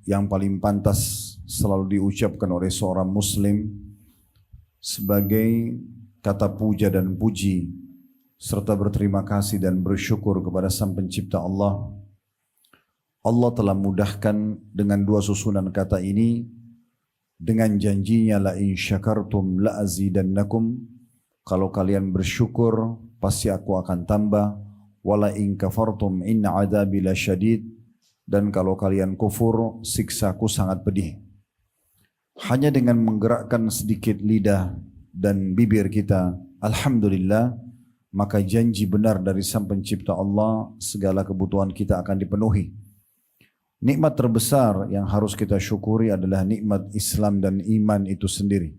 yang paling pantas selalu diucapkan oleh seorang muslim sebagai kata puja dan puji serta berterima kasih dan bersyukur kepada Sang Pencipta Allah. Allah telah mudahkan dengan dua susunan kata ini dengan janjinya la in syakartum la azidannakum, kalau kalian bersyukur pasti aku akan tambah, wala in kafartum inna adabi lasyadid, dan kalau kalian kufur siksaku sangat pedih. Hanya dengan menggerakkan sedikit lidah dan bibir kita alhamdulillah, maka janji benar dari Sang Pencipta Allah segala kebutuhan kita akan dipenuhi. Nikmat terbesar yang harus kita syukuri adalah nikmat Islam dan iman itu sendiri.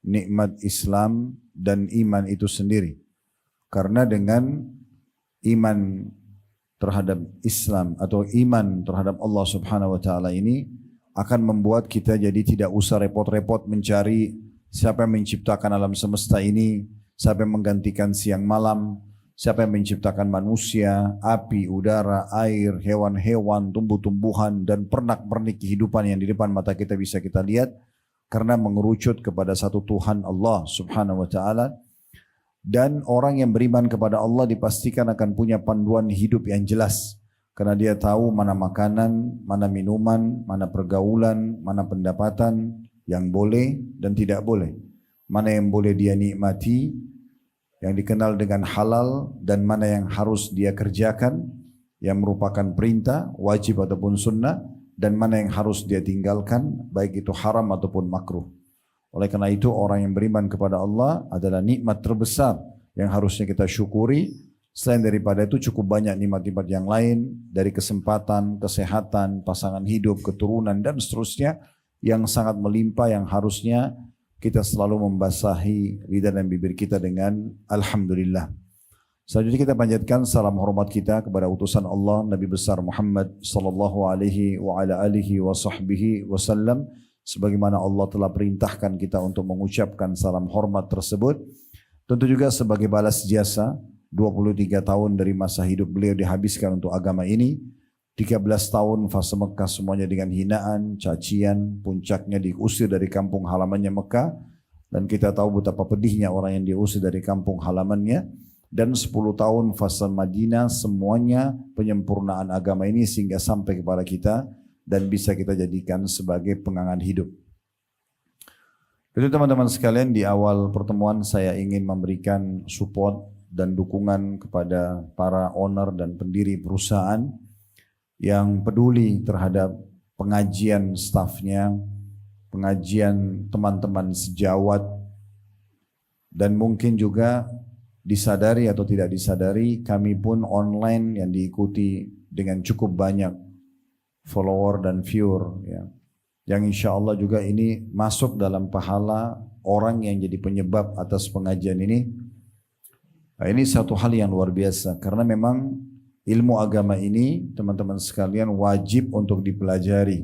Nikmat Islam dan iman itu sendiri. Karena dengan iman terhadap Islam atau iman terhadap Allah Subhanahu wa taala ini akan membuat kita jadi tidak usah repot-repot mencari siapa yang menciptakan alam semesta ini, siapa yang menggantikan siang malam, siapa yang menciptakan manusia, api, udara, air, hewan-hewan, tumbuh-tumbuhan, dan pernak-pernik kehidupan yang di depan mata kita bisa kita lihat, karena mengerucut kepada satu Tuhan Allah Subhanahu wa taala. Dan orang yang beriman kepada Allah dipastikan akan punya panduan hidup yang jelas, karena dia tahu mana makanan, mana minuman, mana pergaulan, mana pendapatan yang boleh dan tidak boleh, mana yang boleh dia nikmati yang dikenal dengan halal, dan mana yang harus dia kerjakan yang merupakan perintah, wajib ataupun sunnah, dan mana yang harus dia tinggalkan baik itu haram ataupun makruh. Oleh karena itu orang yang beriman kepada Allah adalah nikmat terbesar yang harusnya kita syukuri. Selain daripada itu cukup banyak nikmat-nikmat yang lain, dari kesempatan, kesehatan, pasangan hidup, keturunan dan seterusnya yang sangat melimpah, yang harusnya kita selalu membasahi lidah dan bibir kita dengan alhamdulillah. Selanjutnya kita panjatkan salam hormat kita kepada utusan Allah Nabi besar Muhammad sallallahu alaihi wa ala alihi wa sahbihi wasallam, sebagaimana Allah telah perintahkan kita untuk mengucapkan salam hormat tersebut. Tentu juga sebagai balas jasa 23 tahun dari masa hidup beliau dihabiskan untuk agama ini. 13 tahun fase Mekah semuanya dengan hinaan, cacian, puncaknya diusir dari kampung halamannya Mekah, dan kita tahu betapa pedihnya orang yang diusir dari kampung halamannya. Dan 10 tahun fase Madinah, semuanya penyempurnaan agama ini sehingga sampai kepada kita dan bisa kita jadikan sebagai pegangan hidup. Jadi teman-teman sekalian, di awal pertemuan saya ingin memberikan support dan dukungan kepada para owner dan pendiri perusahaan yang peduli terhadap pengajian stafnya, pengajian teman-teman sejawat, dan mungkin juga disadari atau tidak disadari kami pun online yang diikuti dengan cukup banyak follower dan viewer, ya, yang insya Allah juga ini masuk dalam pahala orang yang jadi penyebab atas pengajian ini. Nah, ini satu hal yang luar biasa, karena memang ilmu agama ini teman-teman sekalian wajib untuk dipelajari.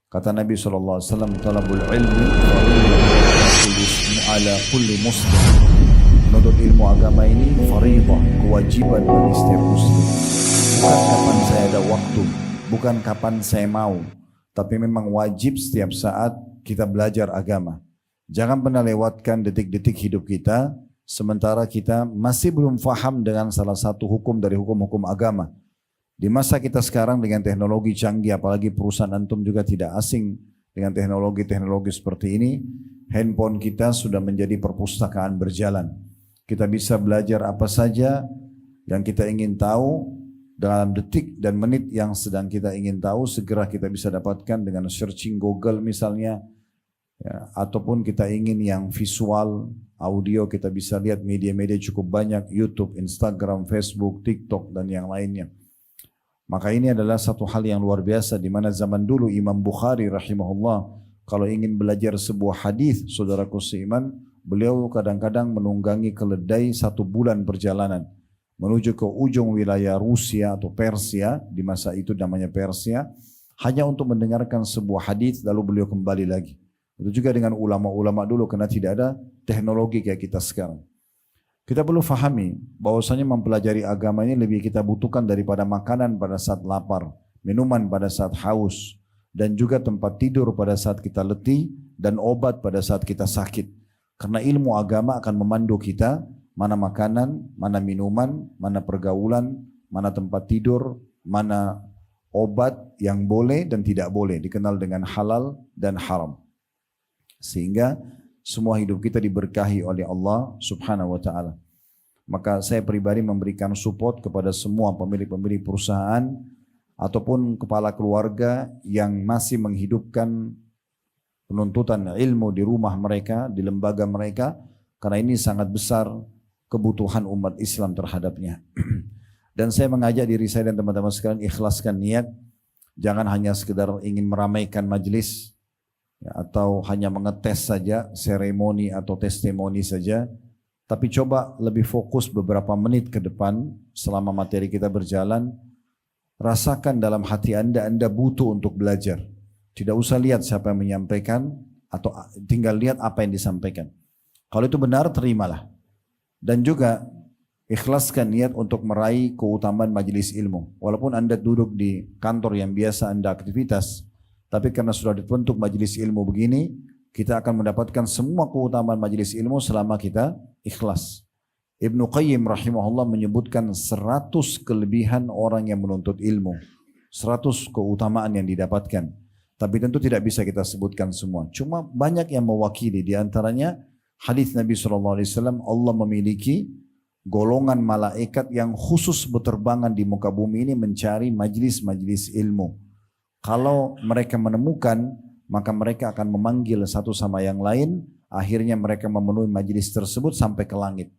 Kata Nabi SAW, talabul ilmi ala kulli muslim. Menuntut ilmu agama ini faridah, kewajiban bagi setiap muslim. Bukan kapan saya ada waktu, bukan kapan saya mau, tapi memang wajib setiap saat kita belajar agama. Jangan pernah lewatkan detik-detik hidup kita sementara kita masih belum faham dengan salah satu hukum dari hukum-hukum agama. Di masa kita sekarang dengan teknologi canggih, apalagi perusahaan antum juga tidak asing dengan teknologi-teknologi seperti ini, handphone kita sudah menjadi perpustakaan berjalan. Kita bisa belajar apa saja yang kita ingin tahu dalam detik dan menit yang sedang kita ingin tahu, segera kita bisa dapatkan dengan searching Google misalnya, ya, ataupun kita ingin yang visual, audio, kita bisa lihat media-media cukup banyak, YouTube, Instagram, Facebook, TikTok, dan yang lainnya. Maka ini adalah satu hal yang luar biasa, di mana zaman dulu Imam Bukhari rahimahullah kalau ingin belajar sebuah hadis, saudaraku seiman, beliau kadang-kadang menunggangi keledai 1 bulan perjalanan menuju ke ujung wilayah Rusia atau Persia, di masa itu namanya Persia, hanya untuk mendengarkan sebuah hadis lalu beliau kembali lagi. Itu juga dengan ulama-ulama dulu, karena tidak ada teknologi kayak kita sekarang. Kita perlu fahami bahwasanya mempelajari agama ini lebih kita butuhkan daripada makanan pada saat lapar, minuman pada saat haus, dan juga tempat tidur pada saat kita letih dan obat pada saat kita sakit. Karena ilmu agama akan memandu kita mana makanan, mana minuman, mana pergaulan, mana tempat tidur, mana obat yang boleh dan tidak boleh, dikenal dengan halal dan haram. Sehingga semua hidup kita diberkahi oleh Allah Subhanahu wa taala. Maka saya pribadi memberikan support kepada semua pemilik-pemilik perusahaan ataupun kepala keluarga yang masih menghidupkan penuntutan ilmu di rumah mereka, di lembaga mereka, karena ini sangat besar kebutuhan umat Islam terhadapnya. Dan saya mengajak diri saya dan teman-teman sekalian ikhlaskan niat, jangan hanya sekedar ingin meramaikan majelis ya, atau hanya mengetes saja seremoni atau testimoni saja. Tapi coba lebih fokus beberapa menit ke depan selama materi kita berjalan. Rasakan dalam hati Anda butuh untuk belajar. Tidak usah lihat siapa yang menyampaikan atau tinggal lihat apa yang disampaikan. Kalau itu benar, terimalah. Dan juga ikhlaskan niat untuk meraih keutamaan majelis ilmu. Walaupun Anda duduk di kantor yang biasa Anda aktivitas, tapi karena sudah dibentuk majelis ilmu begini, kita akan mendapatkan semua keutamaan majelis ilmu selama kita ikhlas. Ibnu Qayyim rahimahullah menyebutkan 100 kelebihan orang yang menuntut ilmu. 100 keutamaan yang didapatkan. Tapi tentu tidak bisa kita sebutkan semua. Cuma banyak yang mewakili. Di antaranya hadis Nabi SAW, Allah memiliki golongan malaikat yang khusus berterbangan di muka bumi ini mencari majlis-majlis ilmu. Kalau mereka menemukan, maka mereka akan memanggil satu sama yang lain, akhirnya mereka memenuhi majlis tersebut sampai ke langit.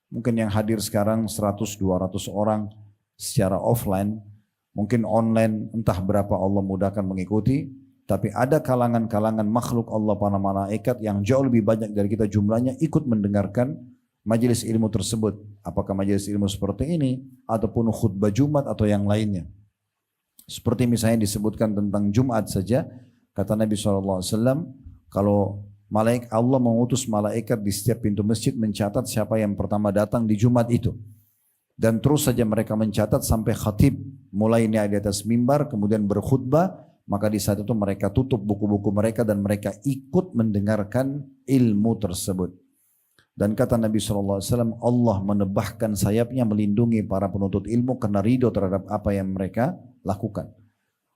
Mungkin yang hadir sekarang 100-200 orang secara offline, mungkin online entah berapa Allah mudahkan mengikuti, tapi ada kalangan-kalangan makhluk Allah para malaikat yang jauh lebih banyak dari kita jumlahnya ikut mendengarkan majelis ilmu tersebut. Apakah majelis ilmu seperti ini ataupun khutbah Jumat atau yang lainnya. Seperti misalnya disebutkan tentang Jumat saja, kata Nabi SAW, kalau Allah mengutus malaikat di setiap pintu masjid mencatat siapa yang pertama datang di Jumat itu. Dan terus saja mereka mencatat sampai khatib mulainya di atas mimbar kemudian berkhutbah, maka di saat itu mereka tutup buku-buku mereka dan mereka ikut mendengarkan ilmu tersebut. Dan kata Nabi SAW, Allah menebahkan sayapnya melindungi para penuntut ilmu karena ridho terhadap apa yang mereka lakukan.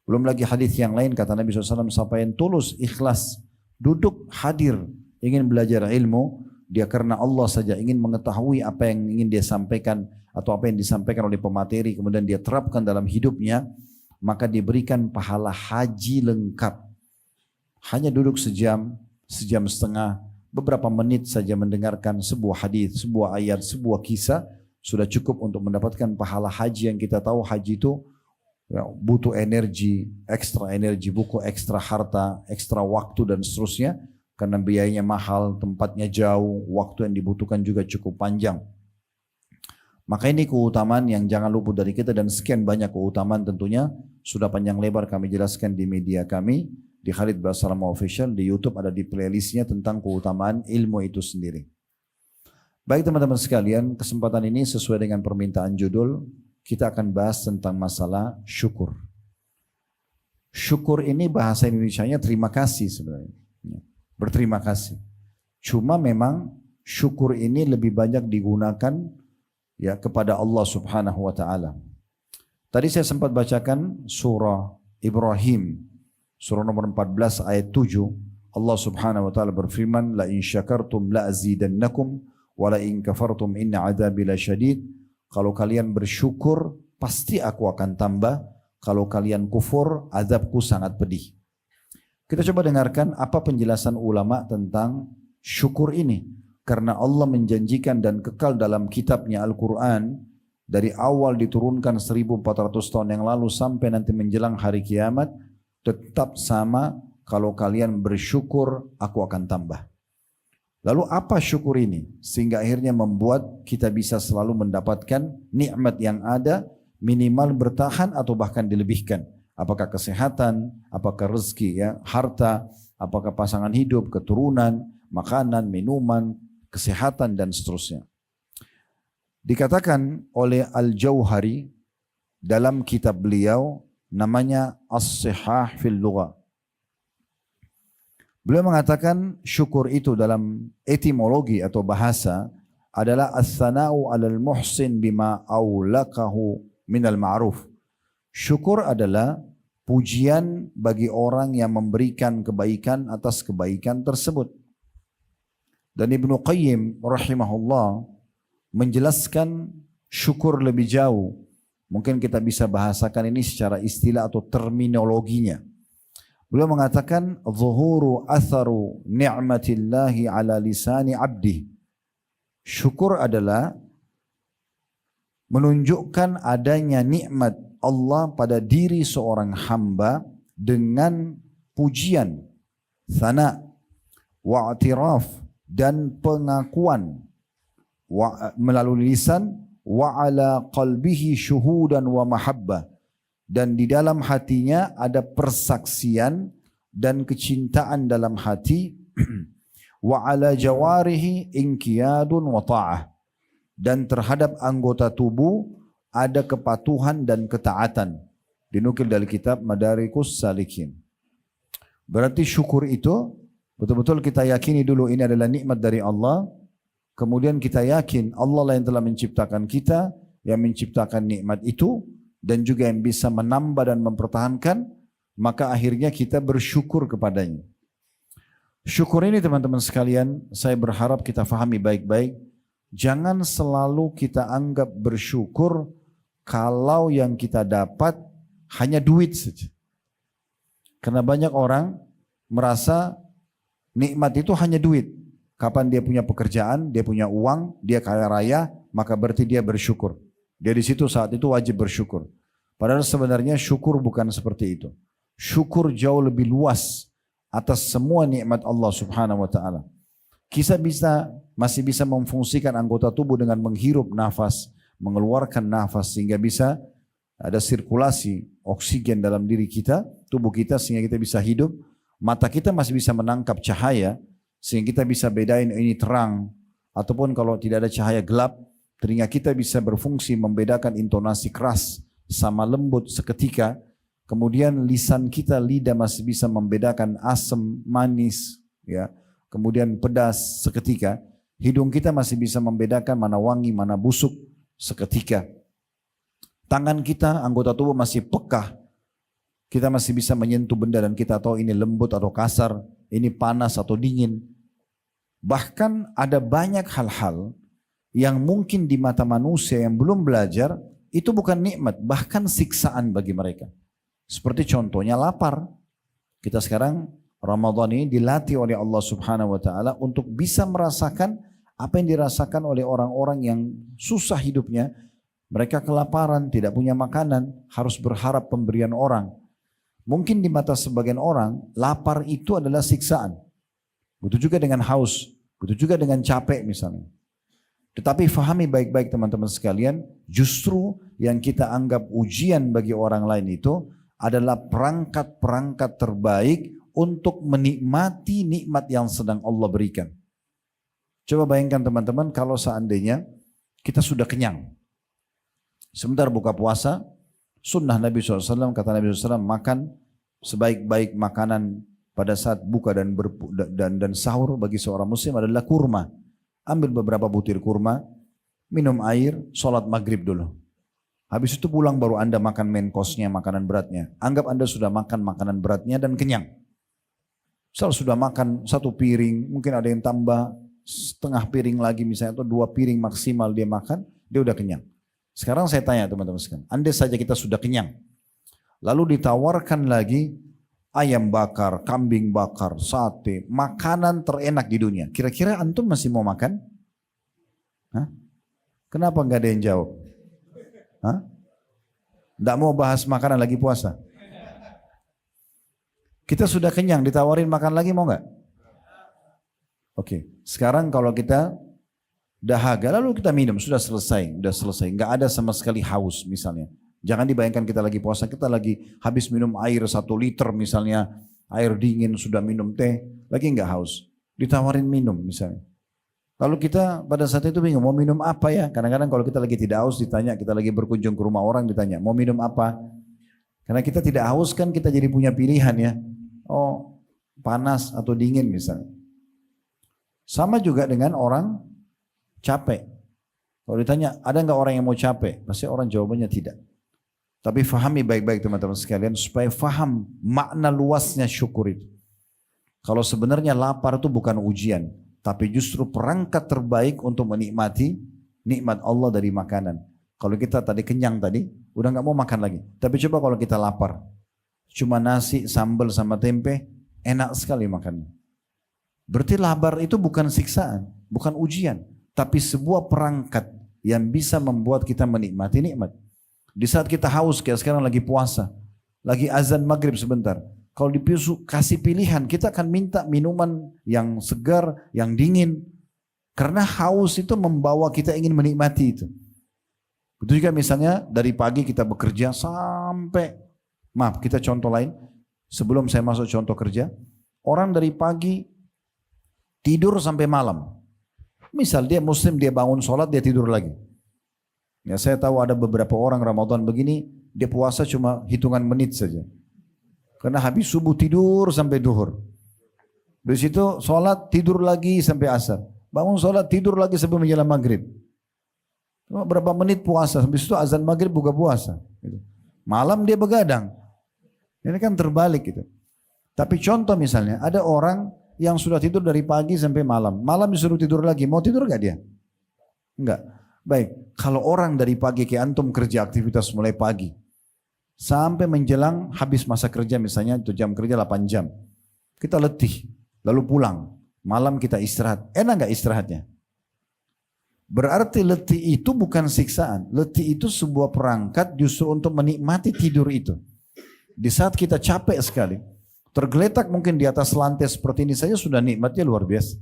Belum lagi hadis yang lain kata Nabi SAW, siapa yang tulus, ikhlas, duduk hadir, ingin belajar ilmu, dia karena Allah saja ingin mengetahui apa yang ingin dia sampaikan atau apa yang disampaikan oleh pemateri, kemudian dia terapkan dalam hidupnya, maka diberikan pahala haji lengkap. Hanya duduk sejam, sejam setengah, beberapa menit saja mendengarkan sebuah hadis, sebuah ayat, sebuah kisah, sudah cukup untuk mendapatkan pahala haji yang kita tahu haji itu ya, butuh energi, buku ekstra harta, ekstra waktu dan seterusnya, karena biayanya mahal, tempatnya jauh, waktu yang dibutuhkan juga cukup panjang. Maka ini keutamaan yang jangan luput dari kita, dan sekian banyak keutamaan tentunya sudah panjang lebar kami jelaskan di media kami, di Khalid Basrama Official, di YouTube ada di playlistnya tentang keutamaan ilmu itu sendiri. Baik teman-teman sekalian, kesempatan ini sesuai dengan permintaan judul, kita akan bahas tentang masalah syukur. Syukur ini bahasa Indonesianya terima kasih sebenarnya. Berterima kasih. Cuma memang syukur ini lebih banyak digunakan ya kepada Allah Subhanahu wa taala. Tadi saya sempat bacakan surah Ibrahim, surah nomor 14 ayat 7. Allah Subhanahu wa taala berfirman, la in syakartum la azidannakum wa la in kafartum inna adzabi lasyadid. Kalau kalian bersyukur, pasti aku akan tambah. Kalau kalian kufur, azabku sangat pedih. Kita coba dengarkan apa penjelasan ulama tentang syukur ini. Karena Allah menjanjikan dan kekal dalam kitabnya Al-Quran, dari awal diturunkan 1400 tahun yang lalu sampai nanti menjelang hari kiamat, tetap sama, kalau kalian bersyukur, aku akan tambah. Lalu apa syukur ini? Sehingga akhirnya membuat kita bisa selalu mendapatkan nikmat yang ada, minimal bertahan atau bahkan dilebihkan. Apakah kesehatan, apakah rezeki, ya, harta, apakah pasangan hidup, keturunan, makanan, minuman, kesehatan dan seterusnya. Dikatakan oleh Al-Jauhari dalam kitab beliau namanya As-Sihah fil Lugha, Beliau mengatakan syukur itu dalam etimologi atau bahasa adalah as-sana'u 'alal muhsin bima aulakahu minal ma'ruf. Syukur adalah pujian bagi orang yang memberikan kebaikan atas kebaikan tersebut. Dan Ibnu Qayyim rahimahullah menjelaskan syukur lebih jauh. Mungkin kita bisa bahasakan ini secara istilah atau terminologinya. Beliau mengatakan zuhuru atharu ni'matillahi ala lisani abdi. Syukur adalah menunjukkan adanya nikmat Allah pada diri seorang hamba dengan pujian, thana, wa'tiraf dan pengakuan melalui lisan, wa ala qalbihi syuhudan wa mahabbah. Dan di dalam hatinya ada persaksian dan kecintaan dalam hati. Wa ala jawarihi inqiyadun wa ta'ah. Dan terhadap anggota tubuh ada kepatuhan dan ketaatan. Dinukil dari kitab Madarikus Salikin. Berarti syukur itu betul-betul kita yakini dulu ini adalah nikmat dari Allah. Kemudian kita yakin Allah lah yang telah menciptakan kita, yang menciptakan nikmat itu, dan juga yang bisa menambah dan mempertahankan, maka akhirnya kita bersyukur kepadanya. Syukur ini teman-teman sekalian, saya berharap kita fahami baik-baik. Jangan selalu kita anggap bersyukur kalau yang kita dapat hanya duit saja. Karena banyak orang merasa nikmat itu hanya duit. Kapan dia punya pekerjaan, dia punya uang, dia kaya raya, maka berarti dia bersyukur. Dia di situ saat itu wajib bersyukur. Padahal sebenarnya syukur bukan seperti itu. Syukur jauh lebih luas atas semua nikmat Allah Subhanahu wa taala. Kita masih bisa memfungsikan anggota tubuh dengan menghirup nafas, mengeluarkan nafas sehingga bisa ada sirkulasi oksigen dalam diri kita, tubuh kita sehingga kita bisa hidup. Mata kita masih bisa menangkap cahaya sehingga kita bisa bedain ini terang ataupun kalau tidak ada cahaya gelap. Telinga kita bisa berfungsi membedakan intonasi keras sama lembut seketika. Kemudian lisan kita, lidah masih bisa membedakan asam, manis, ya. Kemudian pedas seketika. Hidung kita masih bisa membedakan mana wangi, mana busuk seketika. Tangan kita, anggota tubuh masih peka. Kita masih bisa menyentuh benda dan kita tahu ini lembut atau kasar, ini panas atau dingin. Bahkan ada banyak hal-hal yang mungkin di mata manusia yang belum belajar itu bukan nikmat, bahkan siksaan bagi mereka. Seperti contohnya lapar. Kita sekarang Ramadan ini dilatih oleh Allah Subhanahu wa taala untuk bisa merasakan apa yang dirasakan oleh orang-orang yang susah hidupnya. Mereka kelaparan, tidak punya makanan, harus berharap pemberian orang. Mungkin di mata sebagian orang lapar itu adalah siksaan. Begitu juga dengan haus, begitu juga dengan capek misalnya. Tetapi fahami baik-baik teman-teman sekalian, justru yang kita anggap ujian bagi orang lain itu adalah perangkat-perangkat terbaik untuk menikmati nikmat yang sedang Allah berikan. Coba bayangkan teman-teman kalau seandainya kita sudah kenyang. Sebentar buka puasa, sunnah Nabi SAW, kata Nabi SAW, makan sebaik-baik makanan pada saat buka dan sahur bagi seorang muslim adalah kurma. Ambil beberapa butir kurma, minum air, sholat maghrib dulu. Habis itu pulang baru Anda makan main course-nya, makanan beratnya. Anggap Anda sudah makan makanan beratnya dan kenyang. Misal sudah makan satu piring, mungkin ada yang tambah setengah piring lagi misalnya, atau 2 piring maksimal dia makan, dia udah kenyang. Sekarang saya tanya teman-teman sekalian, andai saja kita sudah kenyang, lalu ditawarkan lagi ayam bakar, kambing bakar, sate, makanan terenak di dunia. Kira-kira antum masih mau makan? Hah? Kenapa nggak ada yang jawab? Hah? Nggak mau bahas makanan lagi puasa? Kita sudah kenyang, ditawarin makan lagi mau nggak? Oke, sekarang kalau kita dahaga lalu kita minum, sudah selesai, nggak ada sama sekali haus misalnya. Jangan dibayangkan kita lagi puasa, kita lagi habis minum air 1 liter misalnya, air dingin, sudah minum teh, lagi nggak haus. Ditawarin minum misalnya. Lalu kita pada saat itu bingung, mau minum apa ya? Kadang-kadang kalau kita lagi tidak haus ditanya, kita lagi berkunjung ke rumah orang ditanya, mau minum apa? Karena kita tidak haus kan kita jadi punya pilihan ya. Oh, panas atau dingin misalnya. Sama juga dengan orang capek. Kalau ditanya, ada nggak orang yang mau capek? Pasti orang jawabannya tidak. Tapi fahami baik-baik teman-teman sekalian, supaya faham makna luasnya syukur itu. Kalau sebenarnya lapar itu bukan ujian, tapi justru perangkat terbaik untuk menikmati nikmat Allah dari makanan. Kalau kita tadi kenyang tadi, udah nggak mau makan lagi. Tapi coba kalau kita lapar, cuma nasi, sambal sama tempe, enak sekali makannya. Berarti lapar itu bukan siksaan, bukan ujian, tapi sebuah perangkat yang bisa membuat kita menikmati nikmat. Di saat kita haus, kayak sekarang lagi puasa, lagi azan maghrib sebentar. Kalau dikasih pilihan, kita akan minta minuman yang segar, yang dingin. Karena haus itu membawa kita ingin menikmati itu. Betul juga misalnya dari pagi kita bekerja sampai, maaf kita contoh lain, sebelum saya masuk contoh kerja, orang dari pagi tidur sampai malam. Misal dia muslim, dia bangun sholat, dia tidur lagi. Ya saya tahu ada beberapa orang Ramadan begini, dia puasa cuma hitungan menit saja. Karena habis subuh tidur sampai duhur. Di situ sholat tidur lagi sampai asar. Bangun sholat tidur lagi sampai menjelang maghrib. Cuma berapa menit puasa, habis itu azan maghrib buka puasa. Malam dia begadang. Ini kan terbalik gitu. Tapi contoh misalnya, ada orang yang sudah tidur dari pagi sampai malam. Malam disuruh tidur lagi, mau tidur gak dia? Enggak. Baik, kalau orang dari pagi ke antum kerja aktivitas mulai pagi sampai menjelang habis masa kerja misalnya itu jam kerja 8 jam. Kita letih, lalu pulang. Malam kita istirahat. Enak gak istirahatnya? Berarti letih itu bukan siksaan. Letih itu sebuah perangkat justru untuk menikmati tidur itu. Di saat kita capek sekali, tergeletak mungkin di atas lantai seperti ini saja sudah nikmatnya luar biasa.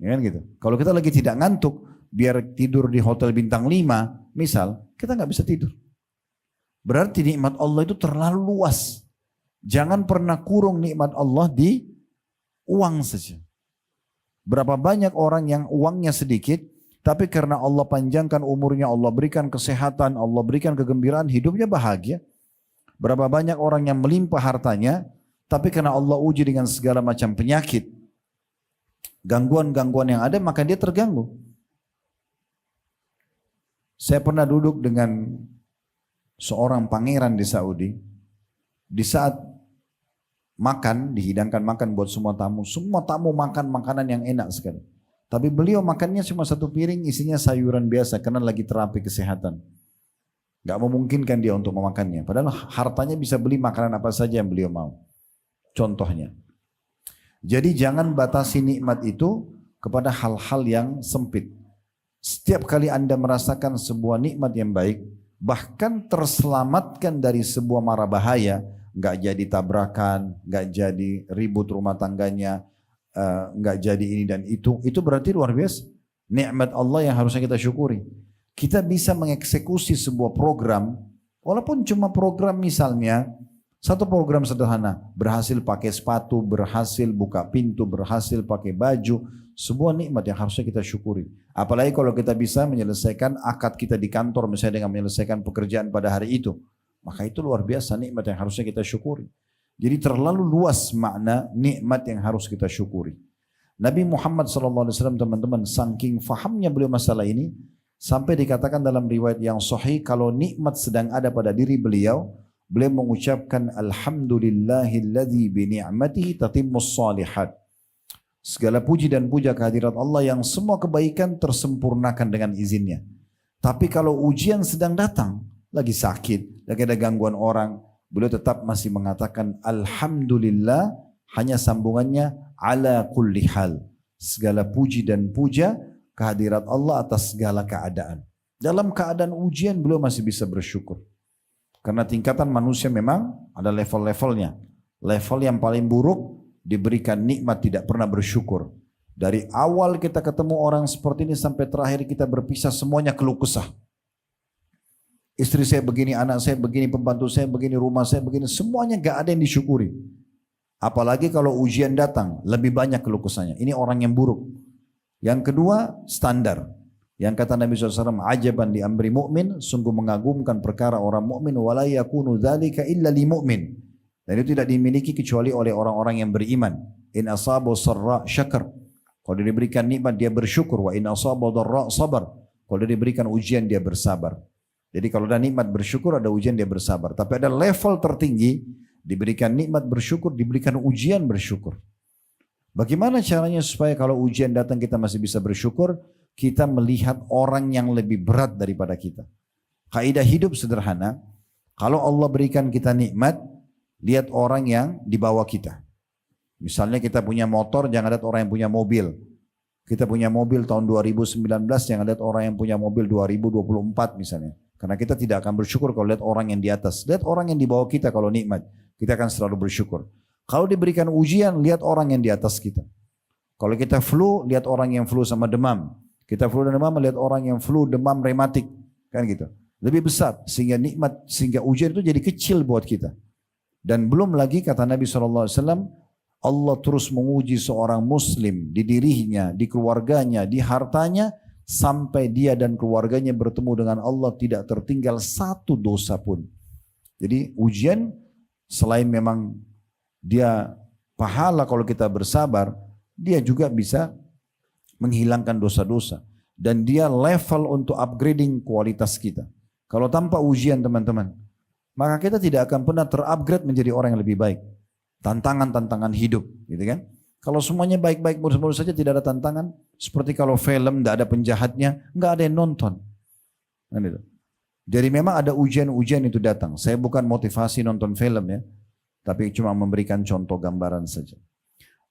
Ya kan gitu. Kalau kita lagi tidak ngantuk, biar tidur di hotel bintang 5, misal, kita nggak bisa tidur. Berarti nikmat Allah itu terlalu luas. Jangan pernah kurung nikmat Allah di uang saja. Berapa banyak orang yang uangnya sedikit, tapi karena Allah panjangkan umurnya, Allah berikan kesehatan, Allah berikan kegembiraan, hidupnya bahagia. Berapa banyak orang yang melimpah hartanya, tapi karena Allah uji dengan segala macam penyakit, gangguan-gangguan yang ada, maka dia terganggu. Saya pernah duduk dengan seorang pangeran di Saudi. Di saat makan, dihidangkan makan buat semua tamu makan makanan yang enak sekali. Tapi beliau makannya cuma satu piring isinya sayuran biasa karena lagi terapi kesehatan. Gak memungkinkan dia untuk memakannya. Padahal hartanya bisa beli makanan apa saja yang beliau mau. Contohnya. Jadi jangan batasi nikmat itu kepada hal-hal yang sempit. Setiap kali Anda merasakan sebuah nikmat yang baik, bahkan terselamatkan dari sebuah mara bahaya, gak jadi tabrakan, gak jadi ribut rumah tangganya, gak jadi ini dan itu berarti luar biasa. Nikmat Allah yang harusnya kita syukuri. Kita bisa mengeksekusi sebuah program, walaupun cuma program misalnya, satu program sederhana, berhasil pakai sepatu, berhasil buka pintu, berhasil pakai baju, sebuah nikmat yang harusnya kita syukuri. Apalagi kalau kita bisa menyelesaikan akad kita di kantor, misalnya dengan menyelesaikan pekerjaan pada hari itu, maka itu luar biasa nikmat yang harusnya kita syukuri. Jadi terlalu luas makna nikmat yang harus kita syukuri. Nabi Muhammad SAW teman-teman, saking fahamnya beliau masalah ini, sampai dikatakan dalam riwayat yang sahih, kalau nikmat sedang ada pada diri beliau mengucapkan alhamdulillahilladzi bi ni'matihi tatimmus shalihat. Segala puji dan puja kehadirat Allah yang semua kebaikan tersempurnakan dengan izinnya. Tapi kalau ujian sedang datang, lagi sakit, lagi ada gangguan orang, beliau tetap masih mengatakan alhamdulillah, hanya sambungannya ala kulli hal. Segala puji dan puja kehadirat Allah atas segala keadaan. Dalam keadaan ujian beliau masih bisa bersyukur. Karena tingkatan manusia memang ada level-levelnya. Level yang paling buruk diberikan nikmat tidak pernah bersyukur. Dari awal kita ketemu orang seperti ini sampai terakhir kita berpisah semuanya keluh kesah. Istri saya begini, anak saya begini, pembantu saya begini, rumah saya begini, semuanya gak ada yang disyukuri. Apalagi kalau ujian datang, lebih banyak keluh kesahnya. Ini orang yang buruk. Yang kedua, standar. Yang kata Nabi SAW, ajaban di amri mu'min, sungguh mengagumkan perkara orang mu'min, wala yakunu dzalika illa li mu'min. Dan itu tidak dimiliki kecuali oleh orang-orang yang beriman. In asabu sarra syakar. Kalau dia diberikan nikmat dia bersyukur. Wa in asabu dharra sabar. Kalau dia diberikan ujian dia bersabar. Jadi kalau ada nikmat bersyukur, ada ujian dia bersabar. Tapi ada level tertinggi, diberikan nikmat bersyukur, diberikan ujian bersyukur. Bagaimana caranya supaya kalau ujian datang kita masih bisa bersyukur? Kita melihat orang yang lebih berat daripada kita. Kaidah hidup sederhana, kalau Allah berikan kita nikmat, lihat orang yang di bawah kita. Misalnya kita punya motor, jangan lihat orang yang punya mobil. Kita punya mobil tahun 2019, jangan lihat orang yang punya mobil 2024 misalnya. Karena kita tidak akan bersyukur kalau lihat orang yang di atas. Lihat orang yang di bawah kita kalau nikmat. Kita akan selalu bersyukur. Kalau diberikan ujian, lihat orang yang di atas kita. Kalau kita flu, lihat orang yang flu sama demam. Kita flu dan demam, lihat orang yang flu, demam, rematik. Kan gitu. Lebih besar. Sehingga nikmat, sehingga ujian itu jadi kecil buat kita. Dan belum lagi kata Nabi SAW, Allah terus menguji seorang muslim di dirinya, di keluarganya, di hartanya, sampai dia dan keluarganya bertemu dengan Allah tidak tertinggal satu dosa pun. Jadi ujian selain memang dia pahala kalau kita bersabar, dia juga bisa menghilangkan dosa-dosa. Dan dia level untuk upgrading kualitas kita. Kalau tanpa ujian teman-teman, maka kita tidak akan pernah terupgrade menjadi orang yang lebih baik. Tantangan-tantangan hidup, gitu kan? Kalau semuanya baik-baik mulus-mulus saja tidak ada tantangan, seperti kalau film tidak ada penjahatnya, nggak ada yang nonton. Kan itu. Jadi memang ada ujian-ujian itu datang. Saya bukan motivasi nonton film ya, tapi cuma memberikan contoh gambaran saja.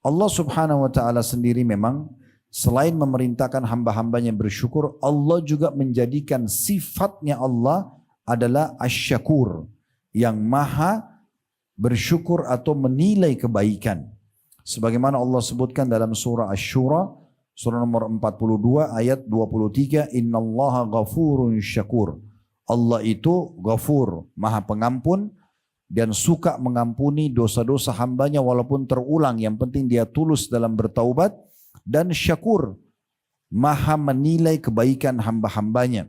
Allah Subhanahu wa taala sendiri memang selain memerintahkan hamba-hambanya bersyukur, Allah juga menjadikan sifatnya Allah adalah asy-syakur, yang maha bersyukur atau menilai kebaikan. Sebagaimana Allah sebutkan dalam surah Asy-Syura, surah nomor 42 ayat 23, innallaha ghafurun syakur. Allah itu ghafur, maha pengampun dan suka mengampuni dosa-dosa hambanya walaupun terulang. Yang penting dia tulus dalam bertaubat. Dan syakur, maha menilai kebaikan hamba-hambanya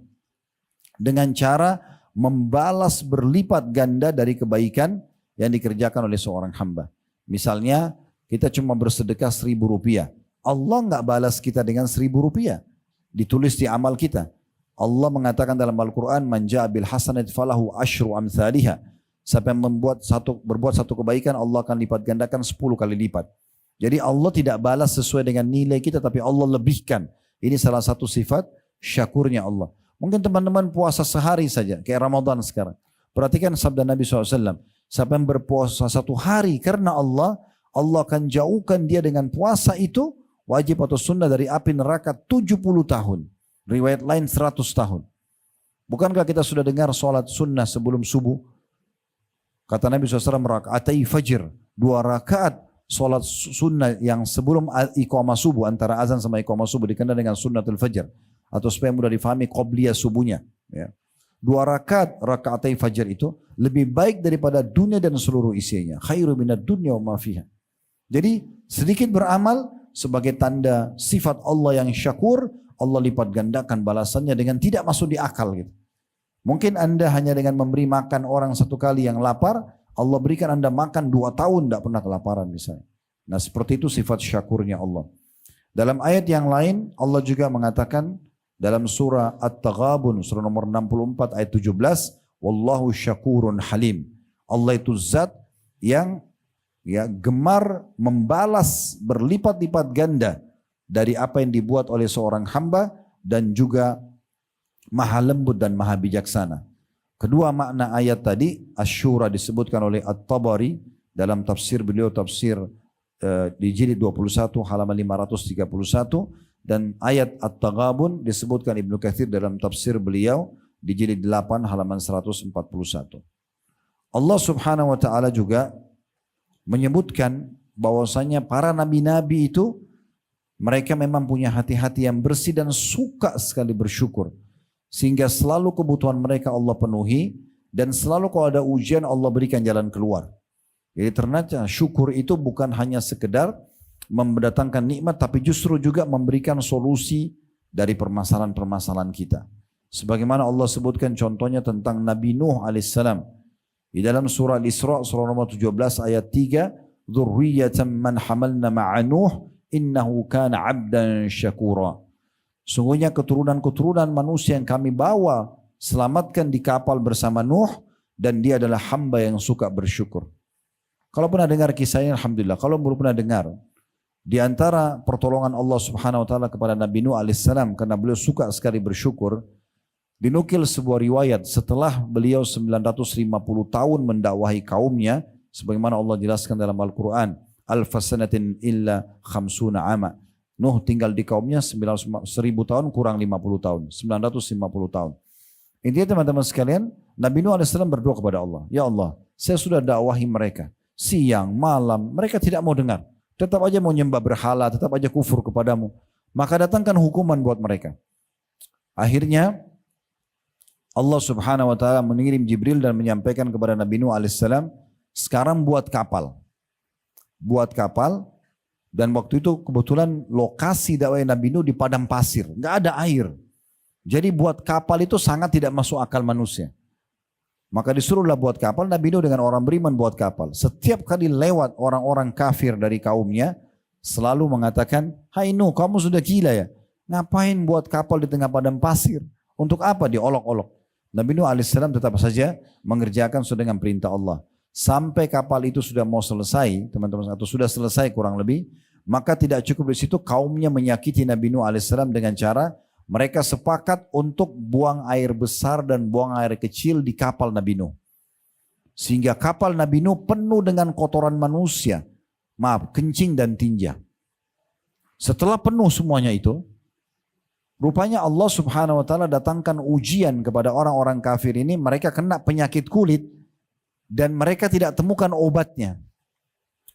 dengan cara membalas berlipat ganda dari kebaikan yang dikerjakan oleh seorang hamba. Misalnya kita cuma bersedekah 1.000 rupiah. Allah enggak balas kita dengan 1.000 rupiah. Ditulis di amal kita. Allah mengatakan dalam Al-Quran, man ja'a bil hasanati falahu asyru amthaliha. Siapa yang berbuat satu kebaikan, Allah akan lipat gandakan 10 kali lipat. Jadi Allah tidak balas sesuai dengan nilai kita, tapi Allah lebihkan. Ini salah satu sifat syakurnya Allah. Mungkin teman-teman puasa sehari saja, kayak Ramadan sekarang. Perhatikan sabda Nabi SAW. Siapa yang berpuasa 1 hari karena Allah, Allah akan jauhkan dia dengan puasa itu, wajib atau sunnah, dari api neraka 70 tahun. Riwayat lain 100 tahun. Bukankah kita sudah dengar sholat sunnah sebelum subuh? Kata Nabi SAW, rakaatai fajr, 2 rakaat sholat sunnah yang sebelum iqamah subuh, antara azan sama iqamah subuh dikenal dengan sunnatul fajr, atau supaya mudah difahami qobliyah subuhnya. Ya. 2 rakaat rakaatai fajar itu lebih baik daripada dunia dan seluruh isinya. Khairu minad dunya wa ma fiha. Jadi sedikit beramal sebagai tanda sifat Allah yang syakur, Allah lipat gandakan balasannya dengan tidak masuk di akal gitu. Mungkin Anda hanya dengan memberi makan orang 1 kali yang lapar, Allah berikan Anda makan 2 tahun tidak pernah kelaparan misalnya. Nah seperti itu sifat syakurnya Allah. Dalam ayat yang lain Allah juga mengatakan dalam surah At-Taghabun, surah nomor 64 ayat 17, wallahu syakurun halim. Allah itu zat yang gemar membalas berlipat-lipat ganda dari apa yang dibuat oleh seorang hamba, dan juga maha lembut dan maha bijaksana. Kedua makna ayat tadi, Asy-Syura disebutkan oleh At-Tabari dalam tafsir beliau, tafsir di jilid 21 halaman 531, dan ayat At-Taghabun disebutkan Ibnu Katsir dalam tafsir beliau di jilid 8 halaman 141. Allah Subhanahu wa taala juga menyebutkan bahwasanya para nabi-nabi itu mereka memang punya hati-hati yang bersih dan suka sekali bersyukur. Sehingga selalu kebutuhan mereka Allah penuhi, dan selalu kalau ada ujian Allah berikan jalan keluar. Jadi ternyata syukur itu bukan hanya sekedar mendatangkan nikmat, tapi justru juga memberikan solusi dari permasalahan-permasalahan kita. Sebagaimana Allah sebutkan contohnya tentang Nabi Nuh alaihissalam. Di dalam surah Al-Isra, surah nomor 17 ayat 3, "Dzurriyyatan man hamalna ma'a Nuh, innahu kana 'abdan syakura." Sungguhnya keturunan-keturunan manusia yang kami bawa, selamatkan di kapal bersama Nuh, dan dia adalah hamba yang suka bersyukur. Kalau pernah dengar kisahnya, alhamdulillah. Kalau belum pernah dengar, di antara pertolongan Allah Subhanahu wa taala kepada Nabi Nuh alaihissalam karena beliau suka sekali bersyukur, dinukil sebuah riwayat setelah beliau 950 tahun mendakwahi kaumnya, sebagaimana Allah jelaskan dalam Al-Quran, "Alfasanatin illa khamsuna ama." Nuh tinggal di kaumnya 1000 tahun kurang 50 tahun, 950 tahun. Intinya teman-teman sekalian, Nabi Nuh alaihissalam berdoa kepada Allah, "Ya Allah, saya sudah dakwahi mereka, siang, malam, mereka tidak mau dengar. Tetap aja mau nyembah berhala, tetap aja kufur kepadamu. Maka datangkan hukuman buat mereka." Akhirnya Allah Subhanahu wa taala mengirim Jibril dan menyampaikan kepada Nabi Nuh alaihissalam, "Sekarang buat kapal." Buat kapal, dan waktu itu kebetulan lokasi dakwah Nabi Nuh di padang pasir, nggak ada air. Jadi buat kapal itu sangat tidak masuk akal manusia. Maka disuruhlah buat kapal. Nabi Nuh dengan orang beriman buat kapal. Setiap kali lewat orang-orang kafir dari kaumnya, selalu mengatakan, "Hai Nuh, kamu sudah gila ya? Ngapain buat kapal di tengah padang pasir? Untuk apa diolok-olok?" Nabi Nuh alaihissalam tetap saja mengerjakan sesuai dengan perintah Allah. Sampai kapal itu sudah mau selesai, teman-teman, atau sudah selesai kurang lebih, maka tidak cukup di situ, kaumnya menyakiti Nabi Nuh alaihissalam dengan cara mereka sepakat untuk buang air besar dan buang air kecil di kapal Nabi Nuh. Sehingga kapal Nabi Nuh penuh dengan kotoran manusia. Kencing dan tinja. Setelah penuh semuanya itu, rupanya Allah Subhanahu wa taala datangkan ujian kepada orang-orang kafir ini, mereka kena penyakit kulit dan mereka tidak temukan obatnya.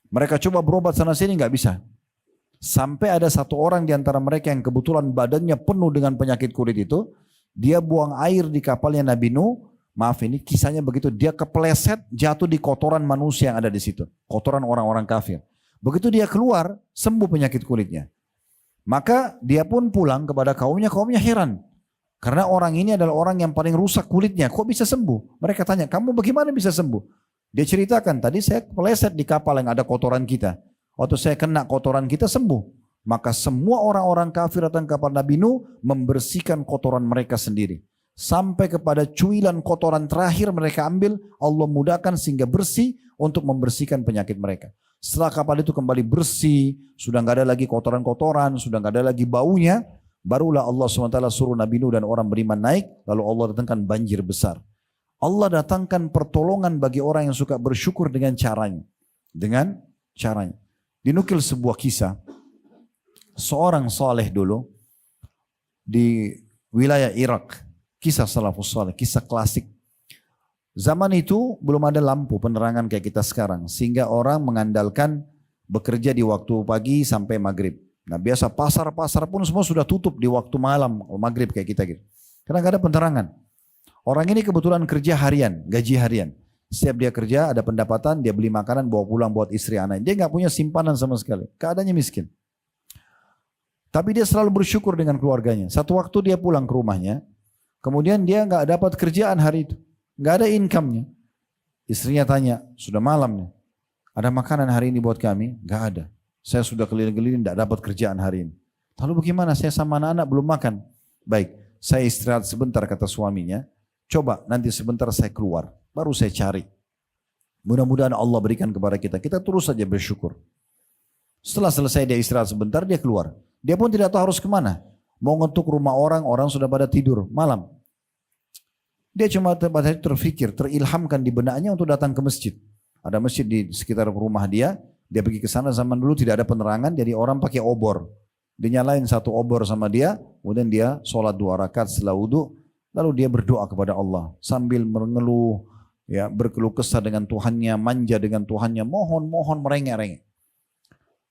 Mereka coba berobat sana sini nggak bisa. Sampai ada satu orang di antara mereka yang kebetulan badannya penuh dengan penyakit kulit itu, dia buang air di kapalnya Nabi Nuh. Maaf, ini kisahnya begitu, dia kepleset jatuh di kotoran manusia yang ada di situ, kotoran orang-orang kafir. Begitu dia keluar, sembuh penyakit kulitnya. Maka dia pun pulang kepada kaumnya heran. Karena orang ini adalah orang yang paling rusak kulitnya, kok bisa sembuh? Mereka tanya, "Kamu bagaimana bisa sembuh?" Dia ceritakan, "Tadi saya kepleset di kapal yang ada kotoran kita. Waktu saya kena kotoran kita sembuh." Maka semua orang-orang kafir datang ke kapal Nabi Nuh membersihkan kotoran mereka sendiri. Sampai kepada cuilan kotoran terakhir mereka ambil, Allah mudahkan sehingga bersih untuk membersihkan penyakit mereka. Setelah kapal itu kembali bersih, sudah nggak ada lagi kotoran-kotoran, sudah nggak ada lagi baunya, barulah Allah SWT suruh Nabi Nuh dan orang beriman naik, lalu Allah datangkan banjir besar. Allah datangkan pertolongan bagi orang yang suka bersyukur dengan caranya. Dengan caranya. Dinukil sebuah kisah, seorang saleh dulu di wilayah Irak, kisah salafus saleh, kisah klasik. Zaman itu belum ada lampu penerangan kayak kita sekarang, sehingga orang mengandalkan bekerja di waktu pagi sampai maghrib. Nah biasa pasar-pasar pun semua sudah tutup di waktu malam, maghrib kayak kita gitu. Karena gak ada penerangan. Orang ini kebetulan kerja harian, gaji harian. Setiap dia kerja ada pendapatan, dia beli makanan bawa pulang buat istri anak. Dia gak punya simpanan sama sekali, keadaannya miskin. Tapi dia selalu bersyukur dengan keluarganya. Satu waktu dia pulang ke rumahnya, kemudian dia gak dapat kerjaan hari itu. Gak ada income-nya. Istrinya tanya, "Sudah malam nih, ada makanan hari ini buat kami?" "Gak ada. Saya sudah keliling-keliling tidak dapat kerjaan hari ini." "Lalu bagaimana? Saya sama anak-anak belum makan." "Baik, saya istirahat sebentar," kata suaminya. "Coba nanti sebentar saya keluar, baru saya cari. Mudah-mudahan Allah berikan kepada kita. Kita terus saja bersyukur." Setelah selesai dia istirahat sebentar, dia keluar. Dia pun tidak tahu harus kemana. Mau ngetuk rumah orang, orang sudah pada tidur malam. Dia cuma terfikir, terilhamkan di benaknya untuk datang ke masjid. Ada masjid di sekitar rumah dia. Dia pergi ke sana, zaman dulu tidak ada penerangan, jadi orang pakai obor. Dia nyalain satu obor sama dia, kemudian dia sholat 2 rakaat setelah wudu, lalu dia berdoa kepada Allah sambil mengeluh, ya, berkeluh kesah dengan Tuhannya, manja dengan Tuhannya, mohon merengek-rengek.